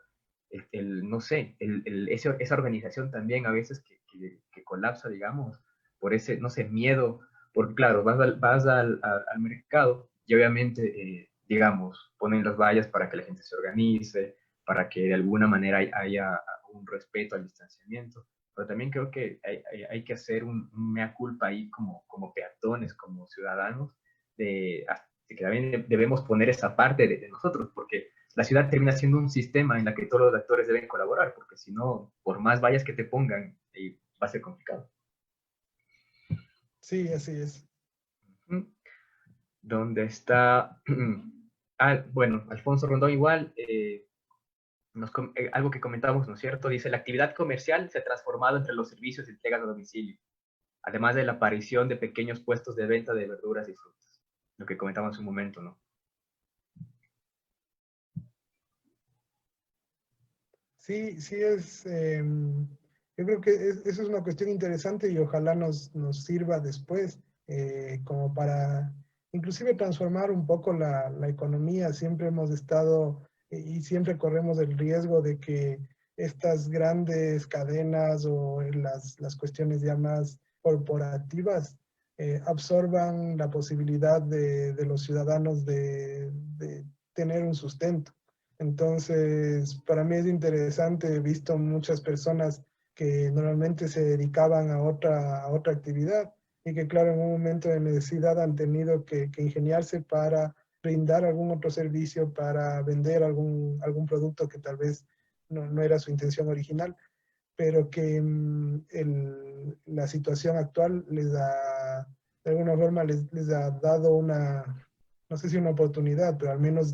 no sé, esa organización también a veces que colapsa, digamos, por ese, no sé, miedo, porque claro, vas al mercado y obviamente, digamos, ponen las vallas para que la gente se organice, para que de alguna manera haya un respeto al distanciamiento, pero también creo que hay que hacer un mea culpa ahí como peatones, como ciudadanos, de, que también debemos poner esa parte de nosotros, porque la ciudad termina siendo un sistema en la que todos los actores deben colaborar, porque si no, por más vallas que te pongan, va a ser complicado. Sí, así es. ¿Dónde está? Bueno, Alfonso Rondón igual, algo que comentamos, ¿no es cierto? Dice, la actividad comercial se ha transformado entre los servicios y entregas a domicilio, además de la aparición de pequeños puestos de venta de verduras y frutas, lo que comentamos hace un momento, ¿no? Sí, sí es, yo creo que eso es una cuestión interesante y ojalá nos sirva después como para inclusive transformar un poco la economía. Siempre hemos estado y siempre corremos el riesgo de que estas grandes cadenas o las cuestiones ya más corporativas absorban la posibilidad de los ciudadanos de tener un sustento. Entonces, para mí es interesante, he visto muchas personas que normalmente se dedicaban a otra actividad y que, claro, en un momento de necesidad han tenido que ingeniarse para brindar algún otro servicio, para vender algún producto que tal vez no era su intención original, pero que la situación actual de alguna forma les ha dado no sé si una oportunidad, pero al menos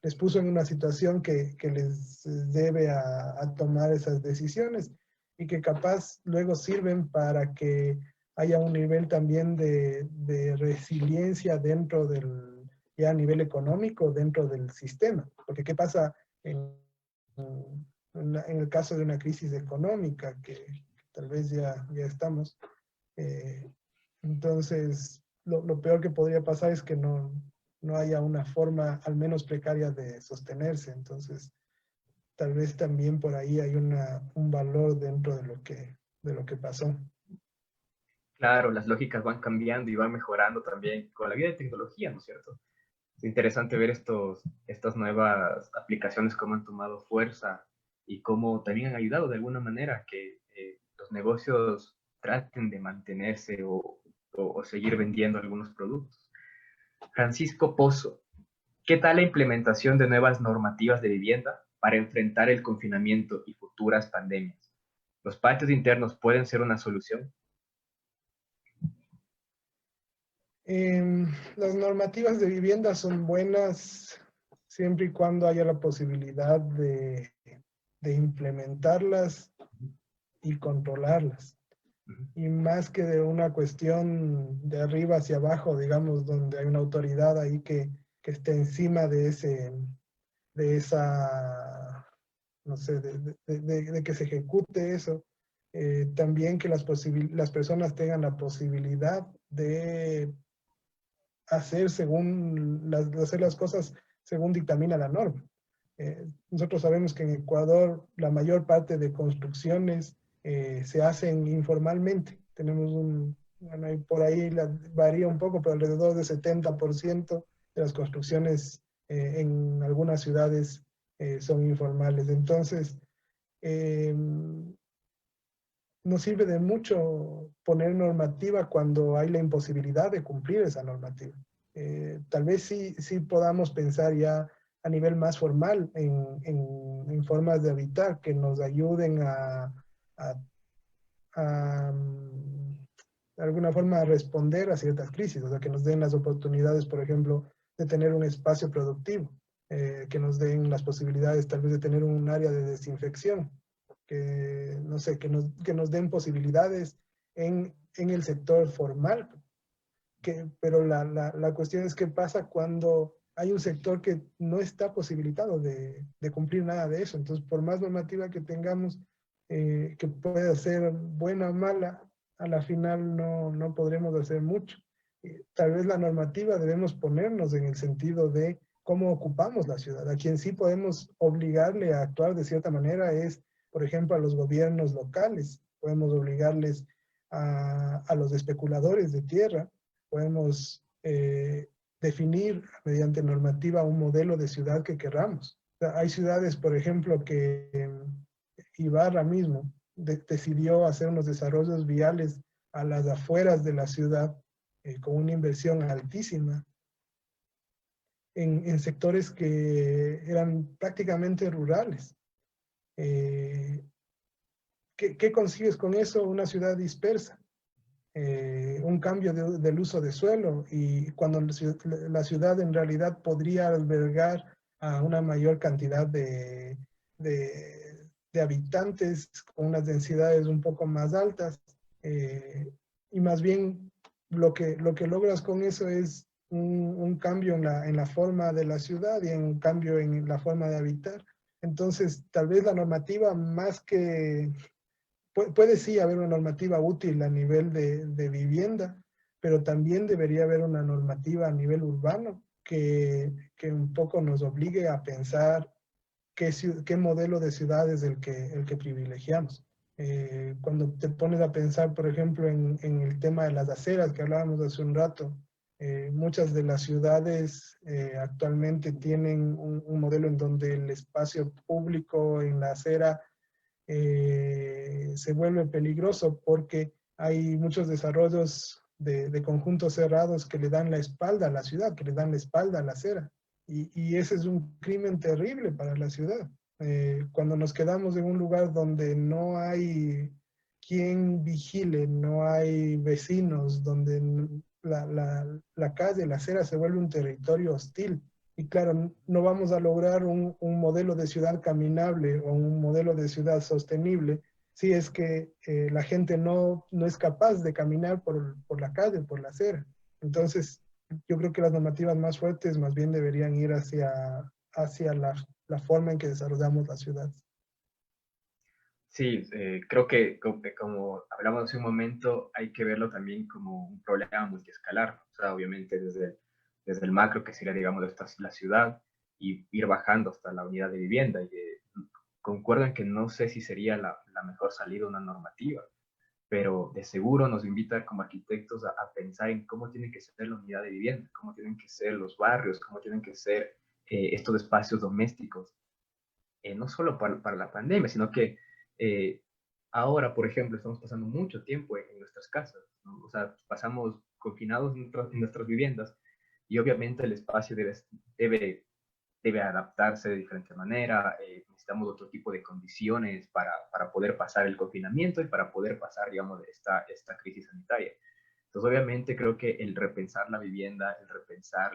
les puso en una situación que les debe a tomar esas decisiones. y que capaz luego sirven para que haya un nivel también de resiliencia dentro del, ya a nivel económico, dentro del sistema. Porque ¿qué pasa en el caso de una crisis económica que tal vez ya estamos? Eh, entonces, lo peor que podría pasar es que no haya una forma, al menos precaria, de sostenerse. Entonces, tal vez también por ahí hay un valor dentro de lo que pasó. Claro, las lógicas van cambiando y van mejorando también con la vida de tecnología, ¿no es cierto? Es interesante ver estas nuevas aplicaciones, cómo han tomado fuerza y cómo también han ayudado de alguna manera a que los negocios traten de mantenerse o seguir vendiendo algunos productos. Francisco Pozo, ¿qué tal la implementación de nuevas normativas de vivienda para enfrentar el confinamiento y futuras pandemias? ¿Los patios internos pueden ser una solución? Las normativas de vivienda son buenas siempre y cuando haya la posibilidad de implementarlas y controlarlas. Y más que de una cuestión de arriba hacia abajo, digamos, donde hay una autoridad ahí que esté encima de esa, no sé, de que se ejecute eso. También que las personas tengan la posibilidad de hacer las cosas según dictamina la norma. Nosotros sabemos que en Ecuador la mayor parte de construcciones se hacen informalmente. Tenemos bueno, por ahí varía un poco, pero alrededor del 70% de las construcciones en algunas ciudades son informales. Entonces, eh, no sirve de mucho poner normativa cuando hay la imposibilidad de cumplir esa normativa. Tal vez sí podamos pensar ya a nivel más formal en formas de habitar que nos ayuden a, de alguna forma a responder a ciertas crisis, o sea, que nos den las oportunidades, por ejemplo, de tener un espacio productivo, que nos den las posibilidades tal vez de tener un área de desinfección, que, no sé, que nos den posibilidades en el sector formal. Pero la cuestión es qué pasa cuando hay un sector que no está posibilitado de cumplir nada de eso. Entonces, por más normativa que tengamos, que pueda ser buena o mala, a la final no podremos hacer mucho. Tal vez la normativa debemos ponernos en el sentido de cómo ocupamos la ciudad. A quien sí podemos obligarle a actuar de cierta manera es, por ejemplo, a los gobiernos locales. Podemos obligarles a los especuladores de tierra. Podemos definir mediante normativa un modelo de ciudad que querramos. O sea, hay ciudades, por ejemplo, que Ibarra mismo decidió hacer unos desarrollos viales a las afueras de la ciudad con una inversión altísima en sectores que eran prácticamente rurales. ¿Qué consigues con eso? Una ciudad dispersa. Un cambio del uso de suelo y cuando la ciudad en realidad podría albergar a una mayor cantidad de habitantes con unas densidades un poco más altas y más bien lo que logras con eso es un cambio en la forma de la ciudad y un cambio en la forma de habitar. Entonces, tal vez la normativa más que puede sí haber una normativa útil a nivel de vivienda, pero también debería haber una normativa a nivel urbano que un poco nos obligue a pensar qué modelo de ciudad es el que privilegiamos. Cuando te pones a pensar, por ejemplo, en el tema de las aceras que hablábamos hace un rato, muchas de las ciudades actualmente tienen un modelo en donde el espacio público en la acera se vuelve peligroso porque hay muchos desarrollos de conjuntos cerrados que le dan la espalda a la ciudad, que le dan la espalda a la acera. Y ese es un crimen terrible para la ciudad. Cuando nos quedamos en un lugar donde no hay quien vigile, no hay vecinos, donde la calle, la acera se vuelve un territorio hostil. Y claro, no vamos a lograr un modelo de ciudad caminable o un modelo de ciudad sostenible si es que la gente no es capaz de caminar por la calle, por la acera. Entonces, yo creo que las normativas más fuertes más bien deberían ir hacia la forma en que desarrollamos la ciudad. Sí, creo que como hablamos hace un momento, hay que verlo también como un problema multiescalar. O sea, obviamente desde el macro, que sería, digamos, la ciudad, y ir bajando hasta la unidad de vivienda. Y concuerdo en que no sé si sería la mejor salida una normativa, pero de seguro nos invita como arquitectos a pensar en cómo tiene que ser la unidad de vivienda, cómo tienen que ser los barrios, cómo tienen que ser estos espacios domésticos, no solo para la pandemia, sino que ahora, por ejemplo, estamos pasando mucho tiempo en nuestras casas, ¿no? O sea, pasamos confinados en nuestras viviendas, y obviamente el espacio debe, debe adaptarse de diferente manera. Necesitamos otro tipo de condiciones para poder pasar el confinamiento y para poder pasar, digamos, esta crisis sanitaria. Entonces, obviamente, creo que el repensar la vivienda, el repensar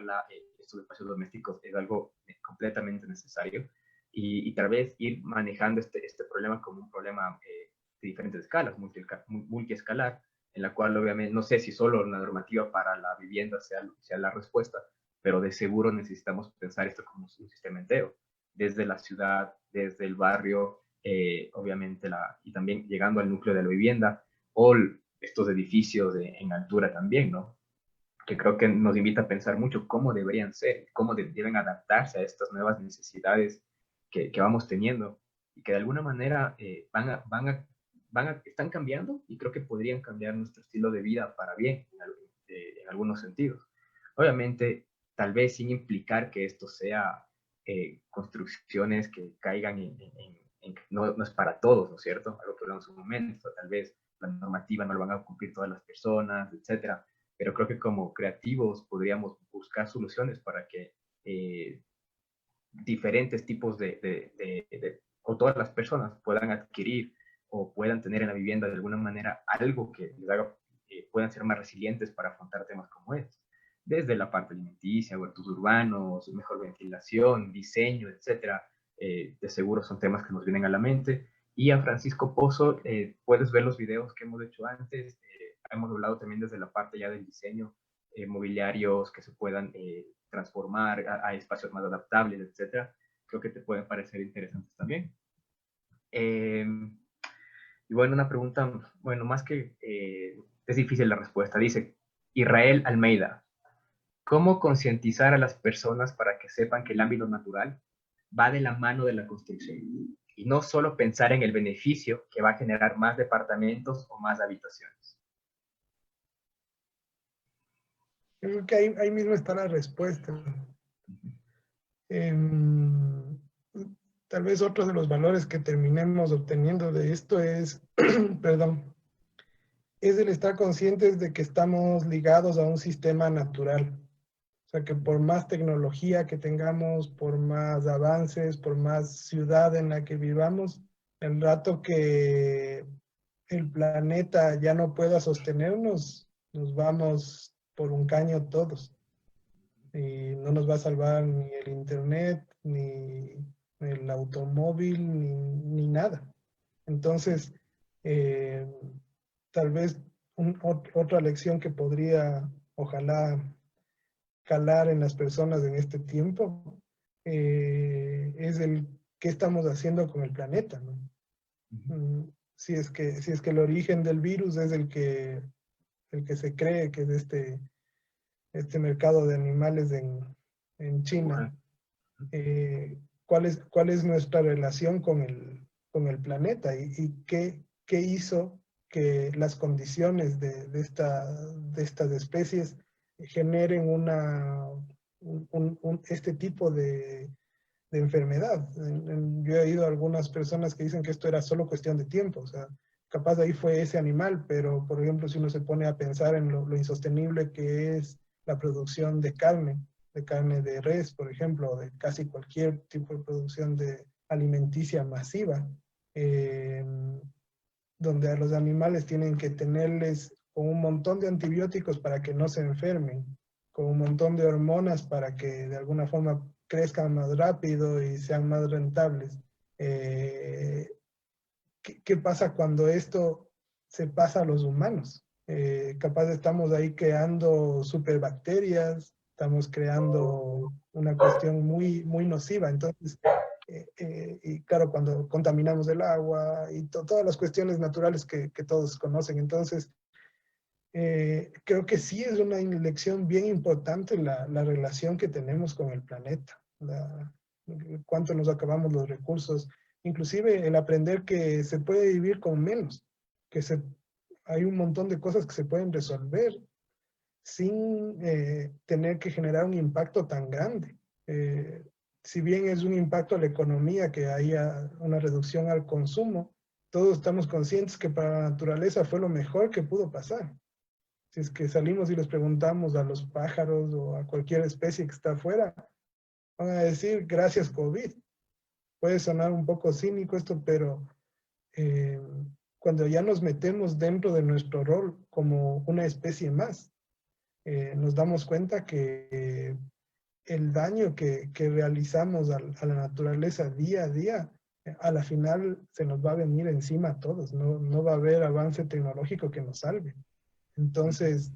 estos espacios domésticos es algo completamente necesario, y tal vez ir manejando este problema como un problema de diferentes escalas, multiescalar, en la cual obviamente no sé si solo una normativa para la vivienda sea la respuesta, pero de seguro necesitamos pensar esto como un sistema entero, desde la ciudad, desde el barrio, obviamente, y también llegando al núcleo de la vivienda, o estos edificios en altura también, ¿no? Que creo que nos invita a pensar mucho cómo deberían ser, cómo deben adaptarse a estas nuevas necesidades que vamos teniendo, y que de alguna manera están cambiando, y creo que podrían cambiar nuestro estilo de vida para bien en algunos sentidos. Obviamente, tal vez sin implicar que esto sea construcciones que caigan no es para todos, ¿no es cierto? Algo que hablamos un momento, tal vez la normativa no lo van a cumplir todas las personas, etcétera, pero creo que como creativos podríamos buscar soluciones para que diferentes tipos o todas las personas puedan adquirir o puedan tener en la vivienda de alguna manera algo que les haga, puedan ser más resilientes para afrontar temas como estos. Desde la parte alimenticia, huertos urbanos, mejor ventilación, diseño, etcétera. De seguro son temas que nos vienen a la mente. Y a Francisco Pozo, puedes ver los videos que hemos hecho antes. Hemos hablado también desde la parte ya del diseño, mobiliarios que se puedan transformar a espacios más adaptables, etcétera. Creo que te pueden parecer interesantes también. Y bueno, una pregunta, bueno, más que es difícil la respuesta. Dice Israel Almeida: ¿cómo concientizar a las personas para que sepan que el ámbito natural va de la mano de la construcción, y no solo pensar en el beneficio que va a generar más departamentos o más habitaciones? Yo creo que ahí mismo está la respuesta. Tal vez otro de los valores que terminemos obteniendo de esto es, perdón, es el estar conscientes de que estamos ligados a un sistema natural. O sea, que por más tecnología que tengamos, por más avances, por más ciudad en la que vivamos, el rato que el planeta ya no pueda sostenernos, nos vamos por un caño todos. Y no nos va a salvar ni el internet, ni el automóvil, ni nada. Entonces, eh, tal vez otra lección que podría, ojalá, calar en las personas en este tiempo, es el qué estamos haciendo con el planeta, ¿no? Si es que el origen del virus es el que se cree que es este mercado de animales en China, Bueno, ¿cuál es nuestra relación con el planeta y qué hizo que las condiciones de estas especies generen este tipo de enfermedad? Yo he oído a algunas personas que dicen que esto era solo cuestión de tiempo, o sea, capaz de ahí fue ese animal, pero por ejemplo, si uno se pone a pensar en lo insostenible que es la producción de carne de res, por ejemplo, o de casi cualquier tipo de producción de alimenticia masiva, eh, donde a los animales tienen que tenerles con un montón de antibióticos para que no se enfermen, con un montón de hormonas para que de alguna forma crezcan más rápido y sean más rentables. ¿qué pasa cuando esto se pasa a los humanos? Capaz estamos ahí creando superbacterias, estamos creando una cuestión muy, muy nociva. Entonces, y claro, cuando contaminamos el agua y todas las cuestiones naturales que todos conocen. Entonces, creo que sí es una lección bien importante la relación que tenemos con el planeta, cuánto nos acabamos los recursos, inclusive el aprender que se puede vivir con menos, hay un montón de cosas que se pueden resolver sin tener que generar un impacto tan grande. Si bien es un impacto a la economía, que haya una reducción al consumo, todos estamos conscientes que para la naturaleza fue lo mejor que pudo pasar. Si es que salimos y les preguntamos a los pájaros o a cualquier especie que está afuera, van a decir gracias COVID. Puede sonar un poco cínico esto, pero eh, cuando ya nos metemos dentro de nuestro rol como una especie más, nos damos cuenta que el daño que realizamos a la naturaleza día a día, a la final se nos va a venir encima a todos, no va a haber avance tecnológico que nos salve. Entonces,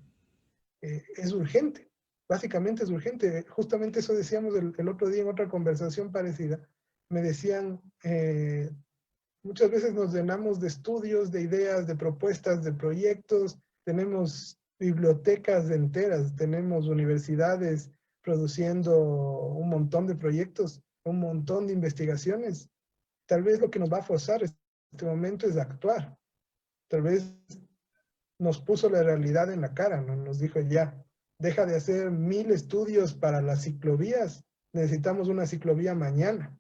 es urgente, básicamente es urgente. Justamente eso decíamos el otro día en otra conversación parecida. Me decían, muchas veces nos llenamos de estudios, de ideas, de propuestas, de proyectos, tenemos bibliotecas enteras, tenemos universidades produciendo un montón de proyectos, un montón de investigaciones. Tal vez lo que nos va a forzar en este momento es actuar. Tal vez nos puso la realidad en la cara, ¿no? Nos dijo ya, deja de hacer 1000 estudios para las ciclovías, necesitamos una ciclovía mañana.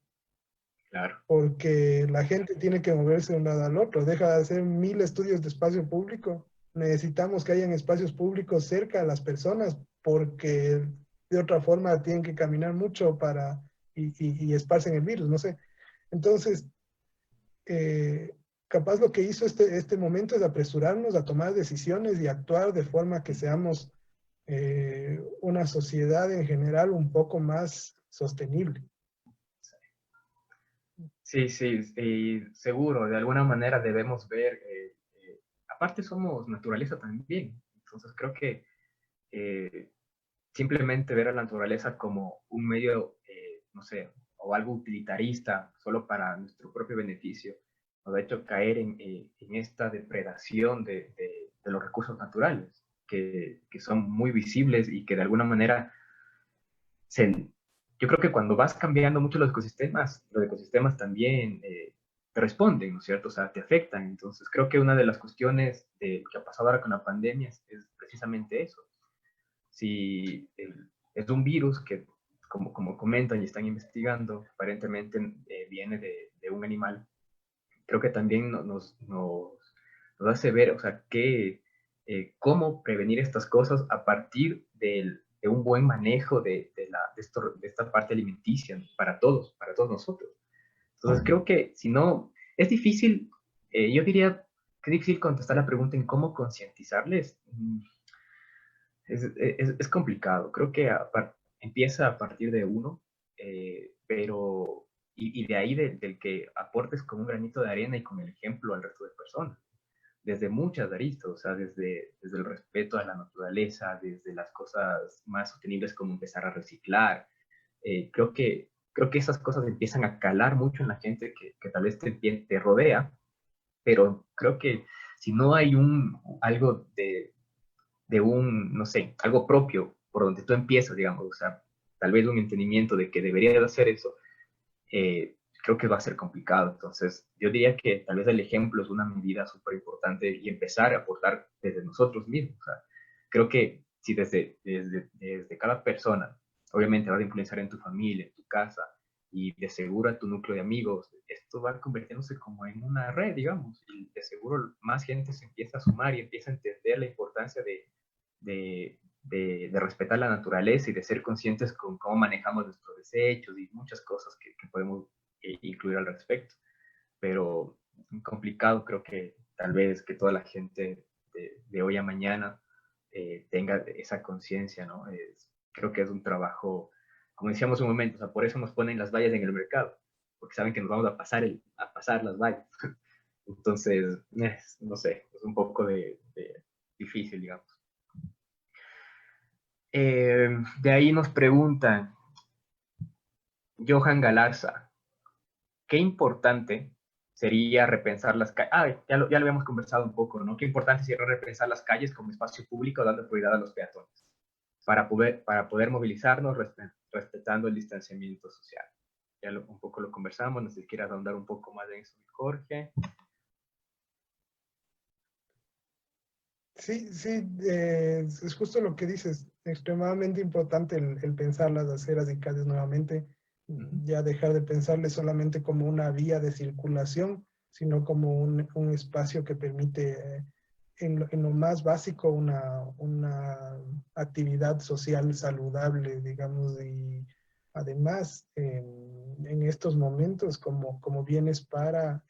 Claro. Porque la gente tiene que moverse de un lado al otro, deja de hacer 1000 estudios de espacio público, necesitamos que hayan espacios públicos cerca a las personas, porque de otra forma tienen que caminar mucho y esparcen el virus, no sé. Entonces, eh, capaz lo que hizo este momento es apresurarnos a tomar decisiones y actuar de forma que seamos una sociedad en general un poco más sostenible. Sí, sí, seguro, de alguna manera debemos ver, aparte somos naturaleza también, entonces creo que eh, simplemente ver a la naturaleza como un medio, no sé, o algo utilitarista solo para nuestro propio beneficio, nos ha hecho caer en esta depredación de los recursos naturales, que son muy visibles y que de alguna manera se, yo creo que cuando vas cambiando mucho los ecosistemas también te responden, ¿no es cierto? O sea, te afectan. Entonces, creo que una de las cuestiones que ha pasado ahora con la pandemia es precisamente eso. Si es un virus que, como comentan y están investigando, aparentemente viene de un animal, creo que también nos hace ver, o sea, cómo prevenir estas cosas a partir de un buen manejo de esta parte alimenticia para todos nosotros. Entonces, creo que si no, es difícil, yo diría que es difícil contestar la pregunta en cómo concientizarles. Es complicado. Creo que empieza a partir de uno, pero y de ahí del que aportes con un granito de arena y con el ejemplo al resto de personas, desde muchas aristas, o sea, desde el respeto a la naturaleza, desde las cosas más sostenibles como empezar a reciclar. Creo que esas cosas empiezan a calar mucho en la gente que tal vez te rodea, pero creo que si no hay algo no sé, algo propio por donde tú empiezas, digamos, o sea, tal vez un entendimiento de que debería de hacer eso, creo que va a ser complicado. Entonces, yo diría que tal vez el ejemplo es una medida súper importante y empezar a aportar desde nosotros mismos. O sea, creo que si desde cada persona, obviamente vas a influenciar en tu familia, en tu casa y de seguro a tu núcleo de amigos, esto va convirtiéndose como en una red, digamos, y de seguro más gente se empieza a sumar y empieza a entender la importancia de respetar la naturaleza y de ser conscientes con cómo manejamos nuestros desechos y muchas cosas que podemos incluir al respecto. Pero complicado, creo que tal vez que toda la gente de hoy a mañana tenga esa conciencia, ¿no? Creo que es un trabajo, como decíamos un momento, o sea, por eso nos ponen las vallas en el mercado, porque saben que nos vamos a pasar las vallas. Entonces, no sé, es un poco de difícil, digamos. De ahí nos preguntan, Johan Galarza, ¿qué importante sería repensar las calles? Ya lo habíamos conversado un poco, ¿no? Qué importante sería repensar las calles como espacio público dando prioridad a los peatones para poder movilizarnos respetando el distanciamiento social. Un poco lo conversamos, no sé si quieras ahondar un poco más en eso, Jorge. Sí, sí, es justo lo que dices, extremadamente importante el pensar las aceras y calles nuevamente, ya dejar de pensarle solamente como una vía de circulación, sino como un espacio que permite, en lo más básico, una actividad social saludable, digamos, y además, en estos momentos, como bienes para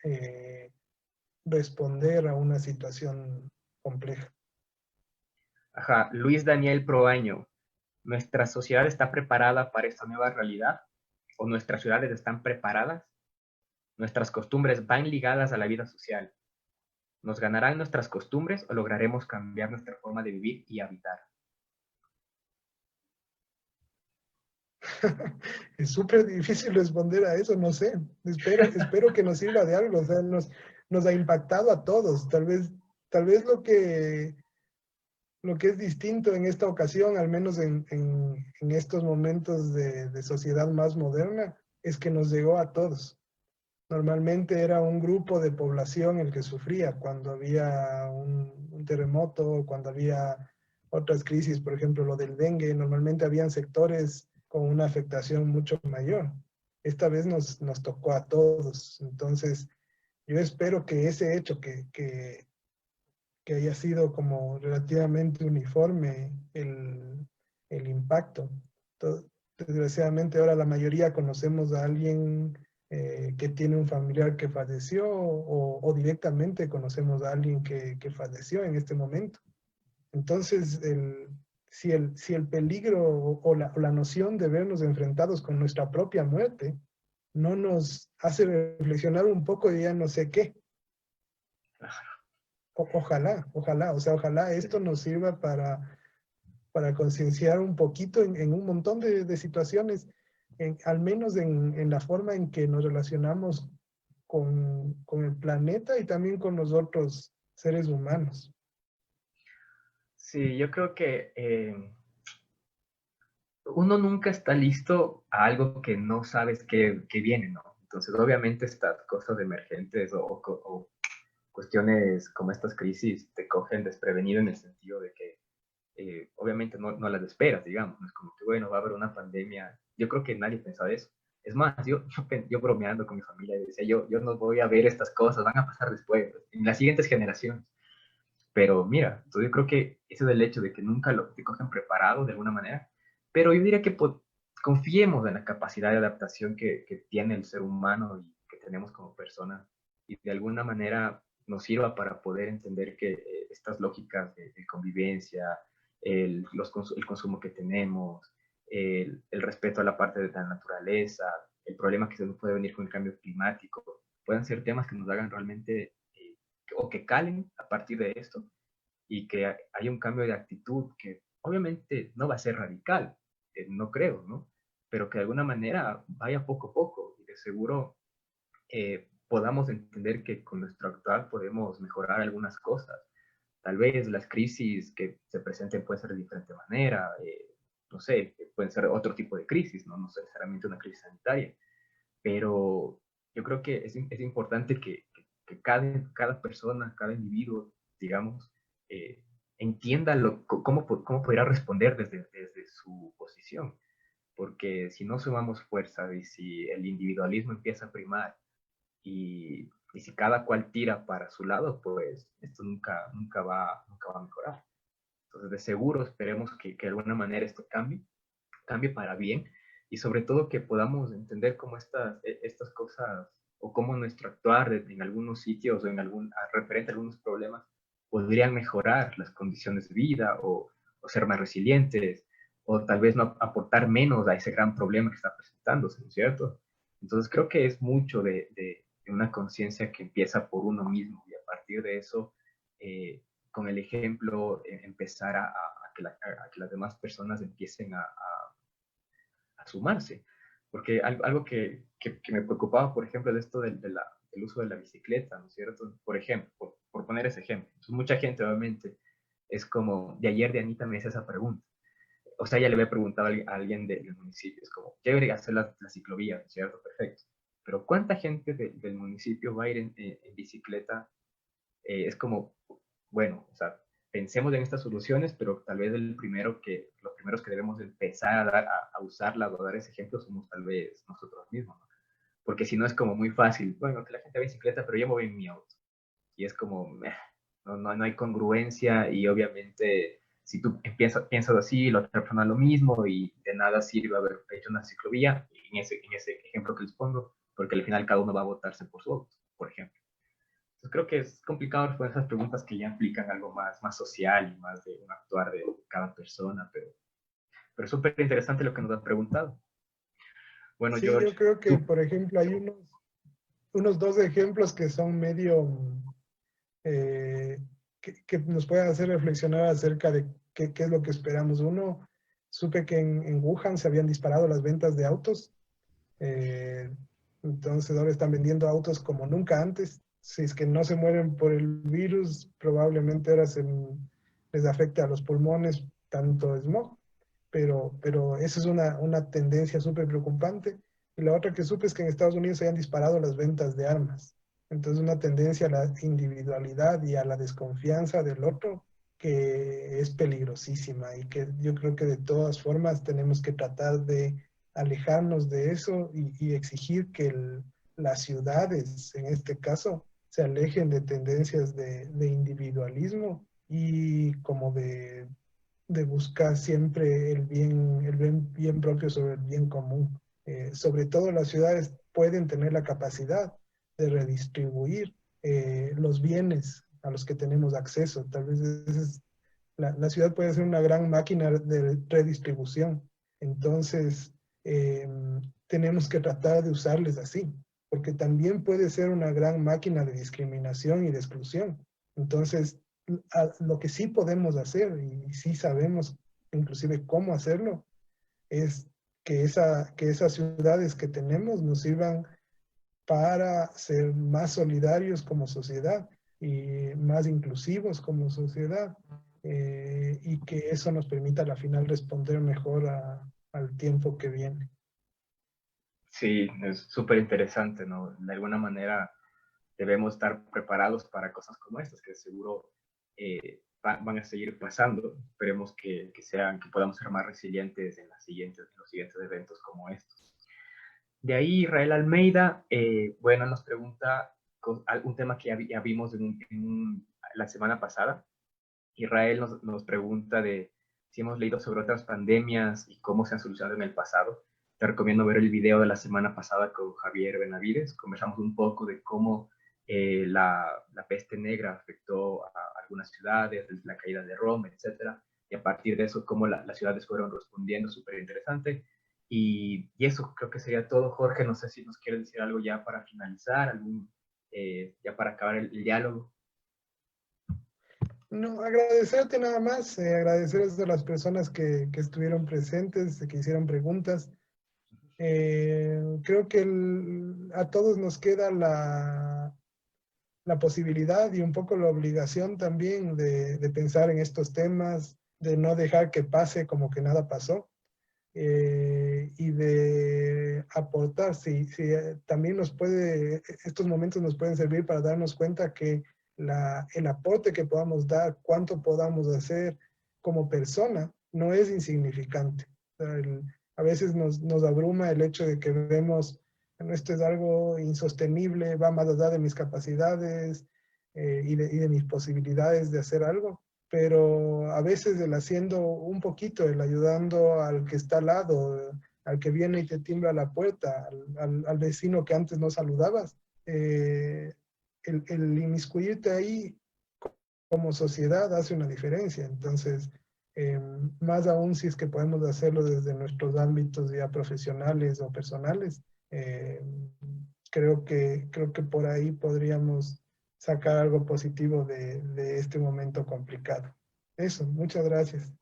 responder a una situación compleja. Ajá, Luis Daniel Proaño, ¿nuestra sociedad está preparada para esta nueva realidad? ¿O nuestras ciudades están preparadas? ¿Nuestras costumbres van ligadas a la vida social? ¿Nos ganarán nuestras costumbres o lograremos cambiar nuestra forma de vivir y habitar? Es súper difícil responder a eso, no sé. Espero que nos sirva de algo. O sea, nos ha impactado a todos. Tal vez lo que es distinto en esta ocasión, al menos en estos momentos de sociedad más moderna, es que nos llegó a todos. Normalmente era un grupo de población el que sufría cuando había un terremoto, cuando había otras crisis, por ejemplo, lo del dengue, normalmente habían sectores con una afectación mucho mayor. Esta vez nos tocó a todos. Entonces, yo espero que ese hecho, que haya sido como relativamente uniforme el impacto. Desgraciadamente ahora la mayoría conocemos a alguien que tiene un familiar que falleció o directamente conocemos a alguien que falleció en este momento. Entonces, si el peligro o la noción de vernos enfrentados con nuestra propia muerte no nos hace reflexionar un poco de ya no sé qué, ojalá, o sea, ojalá esto nos sirva para concienciar un poquito en un montón de situaciones, al menos en la forma en que nos relacionamos con el planeta y también con los otros seres humanos. Sí, yo creo que uno nunca está listo a algo que no sabes que viene, ¿no? Entonces, obviamente, estas cosas emergentes o cuestiones como estas crisis te cogen desprevenido en el sentido de que obviamente no las esperas, digamos. No es como que, bueno, va a haber una pandemia. Yo creo que nadie pensaba eso. Es más, yo bromeando con mi familia decía, yo no voy a ver estas cosas, van a pasar después, en las siguientes generaciones. Pero mira, entonces yo creo que eso del hecho de que nunca te cogen preparado de alguna manera, pero yo diría que confiemos en la capacidad de adaptación que tiene el ser humano y que tenemos como personas y de alguna manera nos sirva para poder entender que estas lógicas de convivencia, el consumo que tenemos, el respeto a la parte de la naturaleza, el problema que se nos puede venir con el cambio climático, puedan ser temas que nos hagan realmente o que calen a partir de esto y que haya un cambio de actitud que obviamente no va a ser radical, no creo, ¿no? Pero que de alguna manera vaya poco a poco y de seguro podamos entender que con nuestro actual podemos mejorar algunas cosas. Tal vez las crisis que se presenten pueden ser de diferente manera, no sé, pueden ser otro tipo de crisis, no necesariamente una crisis sanitaria, pero yo creo que es importante que cada persona, cada individuo, digamos, eh, entienda cómo podrá responder desde su posición. Porque si no sumamos fuerza y si el individualismo empieza a primar y si cada cual tira para su lado, pues esto nunca va a mejorar. Entonces, de seguro esperemos que de alguna manera esto cambie para bien y sobre todo que podamos entender cómo estas cosas o cómo nuestro actuar en algunos sitios o referente a algunos problemas podrían mejorar las condiciones de vida o ser más resilientes o tal vez no aportar menos a ese gran problema que está presentándose, ¿no es cierto? Entonces creo que es mucho de una conciencia que empieza por uno mismo y a partir de eso, con el ejemplo, empezar a que las demás personas empiecen a sumarse. Porque algo que me preocupaba, por ejemplo, de esto del uso de la bicicleta, ¿no es cierto? Por ejemplo, por poner ese ejemplo. Entonces, mucha gente, obviamente, es como, de ayer de Anita me hizo esa pregunta. O sea, ya le había preguntado a alguien del municipio, es como, ¿qué debería hacer la ciclovía? ¿No es cierto? Perfecto. Pero ¿cuánta gente del municipio va a ir en bicicleta? Es como, bueno, o sea, pensemos en estas soluciones, pero tal vez los primeros que debemos empezar a usarlas o a dar ese ejemplo somos tal vez nosotros mismos, ¿no? Porque si no es como muy fácil, bueno, que la gente va en bicicleta, pero yo me voy en mi auto. Y es como, no hay congruencia y obviamente si tú piensas así, la otra persona lo mismo y de nada sirve haber hecho una ciclovía, en ese ejemplo que les pongo, porque al final cada uno va a votarse por su auto, por ejemplo. Entonces creo que es complicado responder esas preguntas que ya implican algo más social y más de un actuar de cada persona, pero es súper interesante lo que nos han preguntado. Bueno, Sí, yo George, creo que, tú, por ejemplo, hay unos dos ejemplos que son medio, eh, que nos pueden hacer reflexionar acerca de qué es lo que esperamos. Uno, supe que en Wuhan se habían disparado las ventas de autos. eh, entonces ahora están vendiendo autos como nunca antes. Si es que no se mueren por el virus, probablemente ahora les afecte a los pulmones tanto smog. Pero eso es una tendencia súper preocupante. Y la otra que supe es que en Estados Unidos se hayan disparado las ventas de armas. Entonces, una tendencia a la individualidad y a la desconfianza del otro que es peligrosísima y que yo creo que de todas formas tenemos que tratar de alejarnos de eso y exigir que las ciudades, en este caso, se alejen de tendencias de individualismo y como de buscar siempre bien propio sobre el bien común. Sobre todo las ciudades pueden tener la capacidad de redistribuir los bienes a los que tenemos acceso. Tal vez la ciudad puede ser una gran máquina de redistribución. Entonces, eh, tenemos que tratar de usarles así, porque también puede ser una gran máquina de discriminación y de exclusión. Entonces, lo que sí podemos hacer y sí sabemos inclusive cómo hacerlo es que esas ciudades que tenemos nos sirvan para ser más solidarios como sociedad y más inclusivos como sociedad, y que eso nos permita al final responder mejor al tiempo que viene. sí, es súper interesante, ¿no? De alguna manera debemos estar preparados para cosas como estas, que seguro van a seguir pasando. Esperemos que podamos ser más resilientes en los siguientes eventos como estos. De ahí Israel Almeida, bueno, nos pregunta un tema que ya vimos la semana pasada. Israel nos pregunta de si hemos leído sobre otras pandemias y cómo se han solucionado en el pasado. Te recomiendo ver el video de la semana pasada con Javier Benavides. Conversamos un poco de cómo la peste negra afectó a algunas ciudades, desde la caída de Roma, etcétera. Y a partir de eso, cómo las ciudades fueron respondiendo, súper interesante. Y eso creo que sería todo. Jorge, no sé si nos quieres decir algo ya para finalizar, ya para acabar el diálogo. No, agradecerte nada más, agradecer a las personas que estuvieron presentes, que hicieron preguntas. Creo que a todos nos queda la posibilidad y un poco la obligación también de pensar en estos temas, de no dejar que pase como que nada pasó, y de aportar. También estos momentos nos pueden servir para darnos cuenta que el aporte que podamos dar, cuánto podamos hacer como persona, no es insignificante. O sea, a veces nos abruma el hecho de que vemos, bueno, esto es algo insostenible, va más allá de mis capacidades, y de mis posibilidades de hacer algo, pero a veces el haciendo un poquito, el ayudando al que está al lado, al que viene y te timbra la puerta, al vecino que antes no saludabas, el inmiscuirte ahí como sociedad hace una diferencia. Entonces, más aún si es que podemos hacerlo desde nuestros ámbitos ya profesionales o personales, creo que por ahí podríamos sacar algo positivo de este momento complicado. Eso, muchas gracias.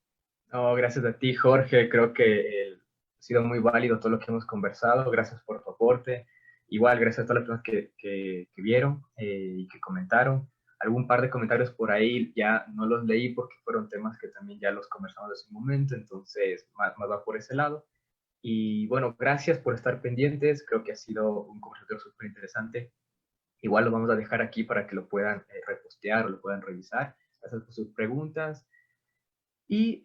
No, gracias a ti, Jorge. Creo que ha sido muy válido todo lo que hemos conversado. Gracias por tu aporte. Igual, gracias a todas las personas que vieron y que comentaron. Algún par de comentarios por ahí ya no los leí porque fueron temas que también ya los conversamos hace un momento, entonces más va por ese lado. Y bueno, gracias por estar pendientes. Creo que ha sido un conversatorio súper interesante. Igual lo vamos a dejar aquí para que lo puedan repostear o lo puedan revisar. Gracias por sus preguntas. Y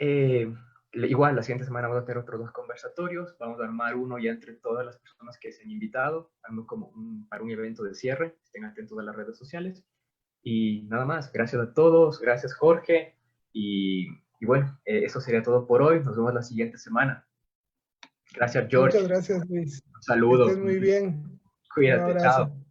igual, la siguiente semana vamos a tener otros 2 conversatorios. Vamos a armar uno ya entre todas las personas que se han invitado, algo como para un evento de cierre. Estén atentos a las redes sociales. Y nada más, gracias a todos, gracias Jorge. Y bueno, eso sería todo por hoy. Nos vemos la siguiente semana. Gracias, Muchas George. gracias, Luis. Un Que estés saludo. muy bien. Un Cuídate, chao. abrazo.